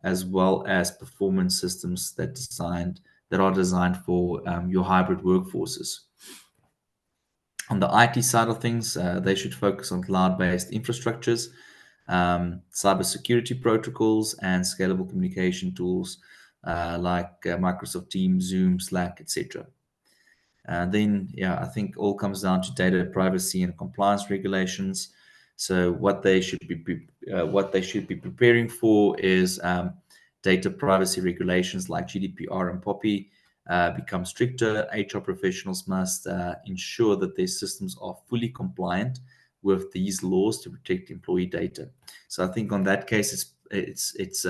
as well as performance systems that are designed for your hybrid workforces. On the IT side of things, they should focus on cloud-based infrastructures, cybersecurity protocols, and scalable communication tools like Microsoft Teams, Zoom, Slack, etc. Then, yeah, I think all comes down to data privacy and compliance regulations. So what they should be preparing for is data privacy regulations like GDPR and POPI become stricter. HR professionals must ensure that their systems are fully compliant with these laws to protect employee data. So I think on that case, it's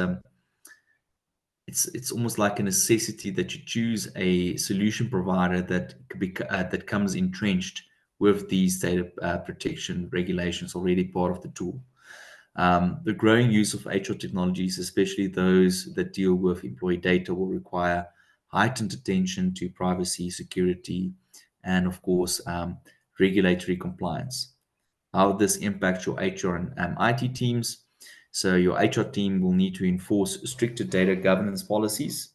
almost like a necessity that you choose a solution provider that comes entrenched with these data protection regulations already part of the tool. The growing use of HR technologies, especially those that deal with employee data, will require heightened attention to privacy, security, and of course, regulatory compliance. How this impacts your HR and IT teams. So your HR team will need to enforce stricter data governance policies,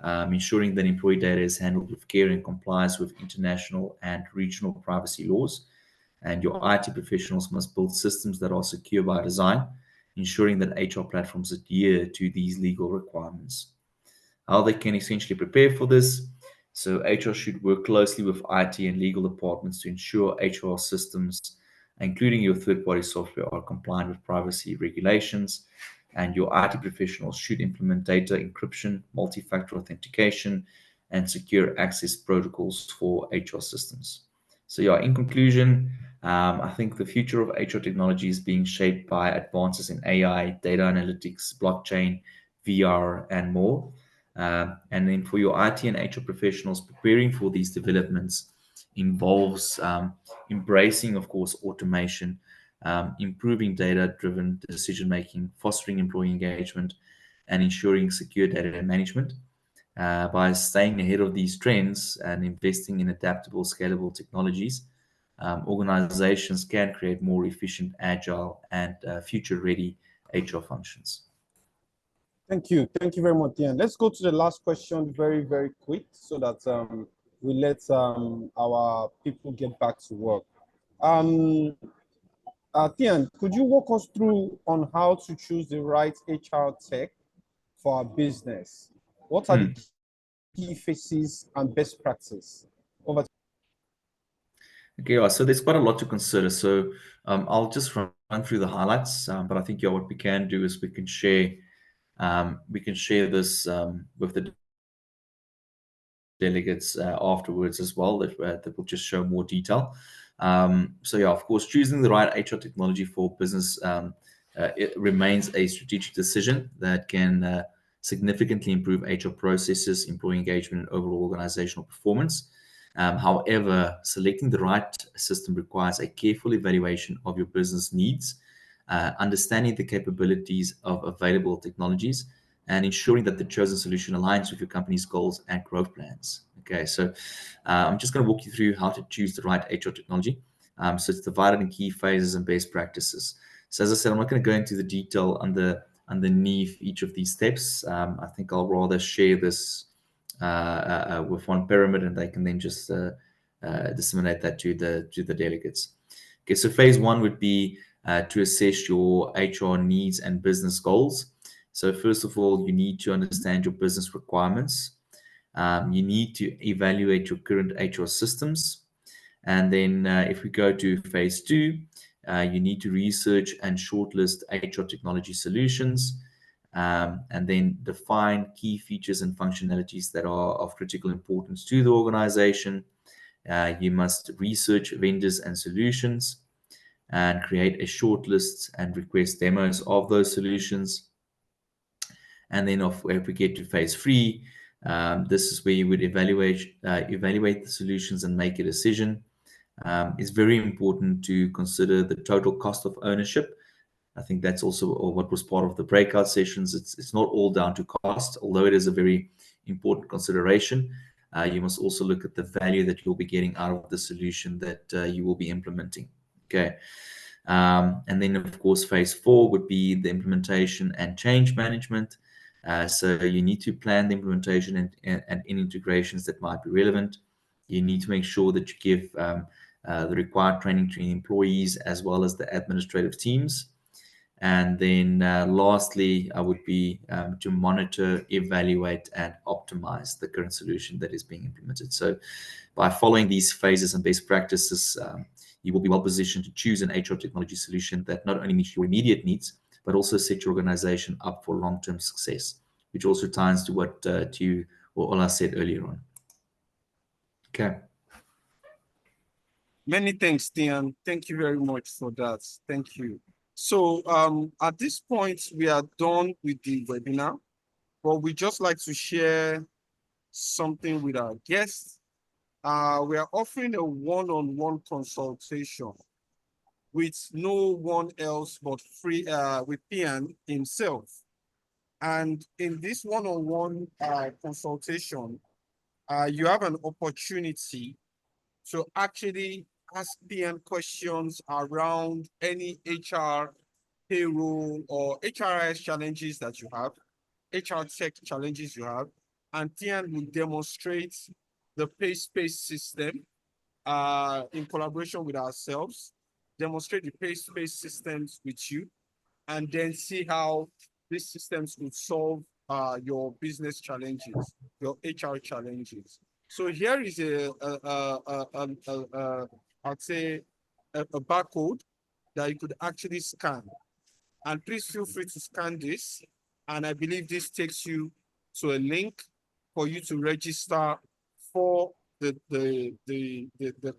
ensuring that employee data is handled with care and complies with international and regional privacy laws. And your IT professionals must build systems that are secure by design, ensuring that HR platforms adhere to these legal requirements. How they can essentially prepare for this. So HR should work closely with IT and legal departments to ensure HR systems, including your third-party software, are compliant with privacy regulations. And your IT professionals should implement data encryption, multi-factor authentication, and secure access protocols for HR systems. So yeah, in conclusion, I think the future of HR technology is being shaped by advances in AI, data analytics, blockchain, VR, and more. And then for your IT and HR professionals, preparing for these developments involves embracing, of course, automation, improving data-driven decision-making, fostering employee engagement, and ensuring secure data management. By staying ahead of these trends and investing in adaptable, scalable technologies, organizations can create more efficient, agile, and future-ready HR functions. Thank you. Thank you very much, Tian. Let's go to the last question very, very quick so that we let our people get back to work. Tian, could you walk us through on how to choose the right HR tech for our business? What are the key phases and best practice? Over. Okay, so there's quite a lot to consider. So I'll just run through the highlights, but I think what we can do is we can share this with the delegates afterwards as well, that will just show more detail. So yeah, of course, choosing the right HR technology for business it remains a strategic decision that can significantly improve HR processes, employee engagement, and overall organizational performance. However, selecting the right system requires a careful evaluation of your business needs, understanding the capabilities of available technologies, and ensuring that the chosen solution aligns with your company's goals and growth plans. Okay, so I'm just going to walk you through how to choose the right HR technology. So it's divided in key phases and best practices. So as I said, I'm not going to go into the detail underneath each of these steps. I think I'll rather share this with one pyramid, and they can then just disseminate that to the delegates. Okay, so phase one would be to assess your HR needs and business goals. So first of all, you need to understand your business requirements. You need to evaluate your current HR systems. And then if we go to phase two, you need to research and shortlist HR technology solutions. And then define key features and functionalities that are of critical importance to the organization. You must research vendors and solutions and create a short list and request demos of those solutions. And then if we get to phase three, this is where you would evaluate the solutions and make a decision. It's very important to consider the total cost of ownership I think that's also what was part of the breakout sessions. It's not all down to cost, although it is a very important consideration. You must also look at the value that you'll be getting out of the solution that you will be implementing. Okay. And then, of course, phase 4 would be the implementation and change management. So you need to plan the implementation and any integrations that might be relevant. You need to make sure that you give the required training to the employees as well as the administrative teams. And then lastly, I would be to monitor, evaluate, and optimize the current solution that is being implemented. So by following these phases and best practices, you will be well positioned to choose an HR technology solution that not only meets your immediate needs, but also set your organization up for long-term success, which also ties to what Ola said earlier on. Okay. Many thanks, Tian. Thank you very much for that. Thank you. So at this point, we are done with the webinar, but we just like to share something with our guests. We are offering a one-on-one consultation with no one else but free with Tian himself. And in this one-on-one consultation, you have an opportunity to actually ask Tian questions around any HR, payroll, or HRIS challenges that you have, HR tech challenges you have, and Tian will demonstrate the PaySpace system in collaboration with ourselves, demonstrate the PaySpace systems with you, and then see how these systems would solve your business challenges, your HR challenges. So here is I'd say a barcode that you could actually scan. And please feel free to scan this. And I believe this takes you to a link for you to register for the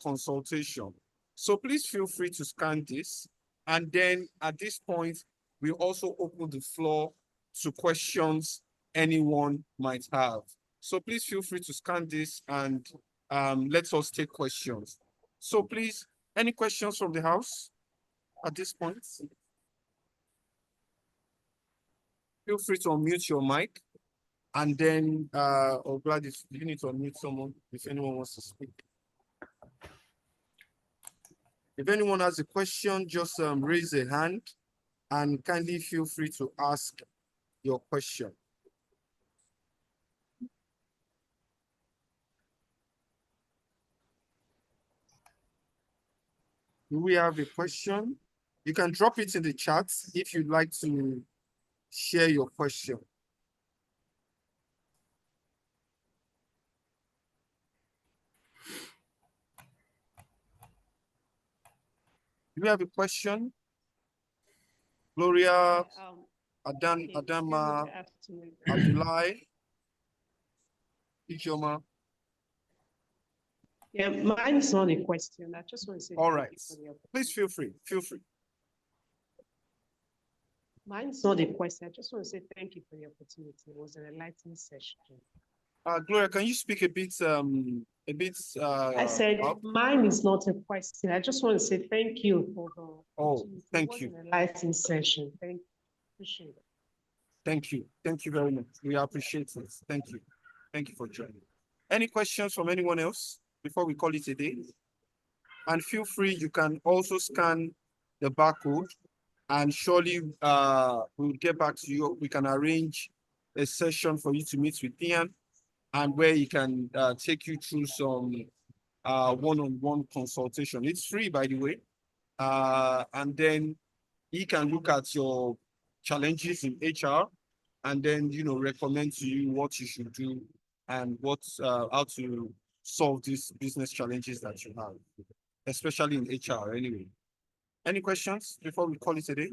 consultation. So please feel free to scan this. And then at this point, we also open the floor to questions anyone might have. So please feel free to scan this and let us take questions. So please, any questions from the house at this point? Feel free to unmute your mic. And then, Gladys, you need to unmute someone if anyone wants to speak. If anyone has a question, just raise a hand and kindly feel free to ask your question. Do we have a question? You can drop it in the chat if you'd like to share your question. Do we have a question? Gloria, Adama, Abdullahi, Ijoma. Yeah, mine is not a question. I just want to say. All right. Please feel free. Feel free. Mine's not a question. I just want to say thank you for the opportunity. It was an enlightening session. Gloria, can you speak a bit? I said mine is not a question. I just want to say thank you for the. Oh, thank you. An enlightening session. Thank you. Appreciate it. Thank you. Thank you very much. We appreciate it. Thank you. Thank you for joining. Any questions from anyone else before we call it a day? And feel free, you can also scan the barcode and surely we'll get back to you. We can arrange a session for you to meet with Tian and where he can take you through some one-on-one consultation. It's free, by the way. And then he can look at your challenges in HR and then, you know, recommend to you what you should do and how to solve these business challenges that you have, especially in HR anyway. Any questions before we call it a day?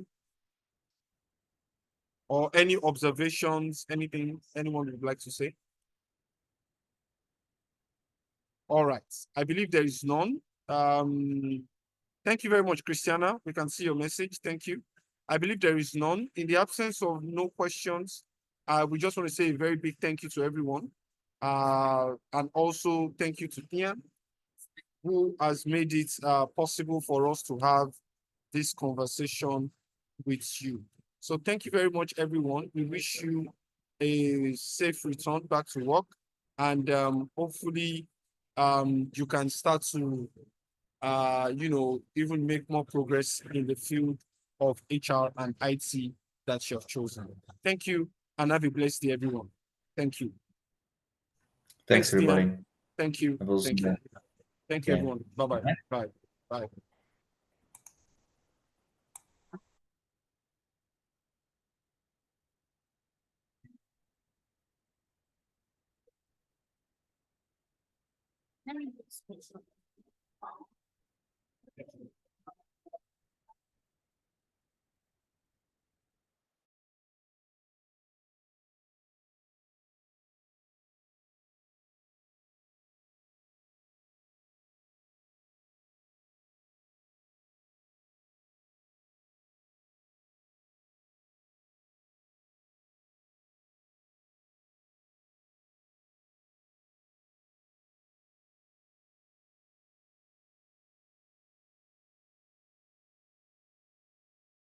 Or any observations, anything anyone would like to say? All right, I believe there is none. Thank you very much, Christiana. We can see your message. Thank you. I believe there is none. In the absence of no questions, we just want to say a very big thank you to everyone. And also thank you to Tian, who has made it possible for us to have this conversation with you. So thank you very much, everyone. We wish you a safe return back to work, and hopefully you can start to even make more progress in the field of HR and IT that you have chosen. Thank you, and have a blessed day, everyone. Thank you. Thanks, everybody. Dian. Thank you. Thank you. Thank you, everyone. Bye-bye. Bye. Bye.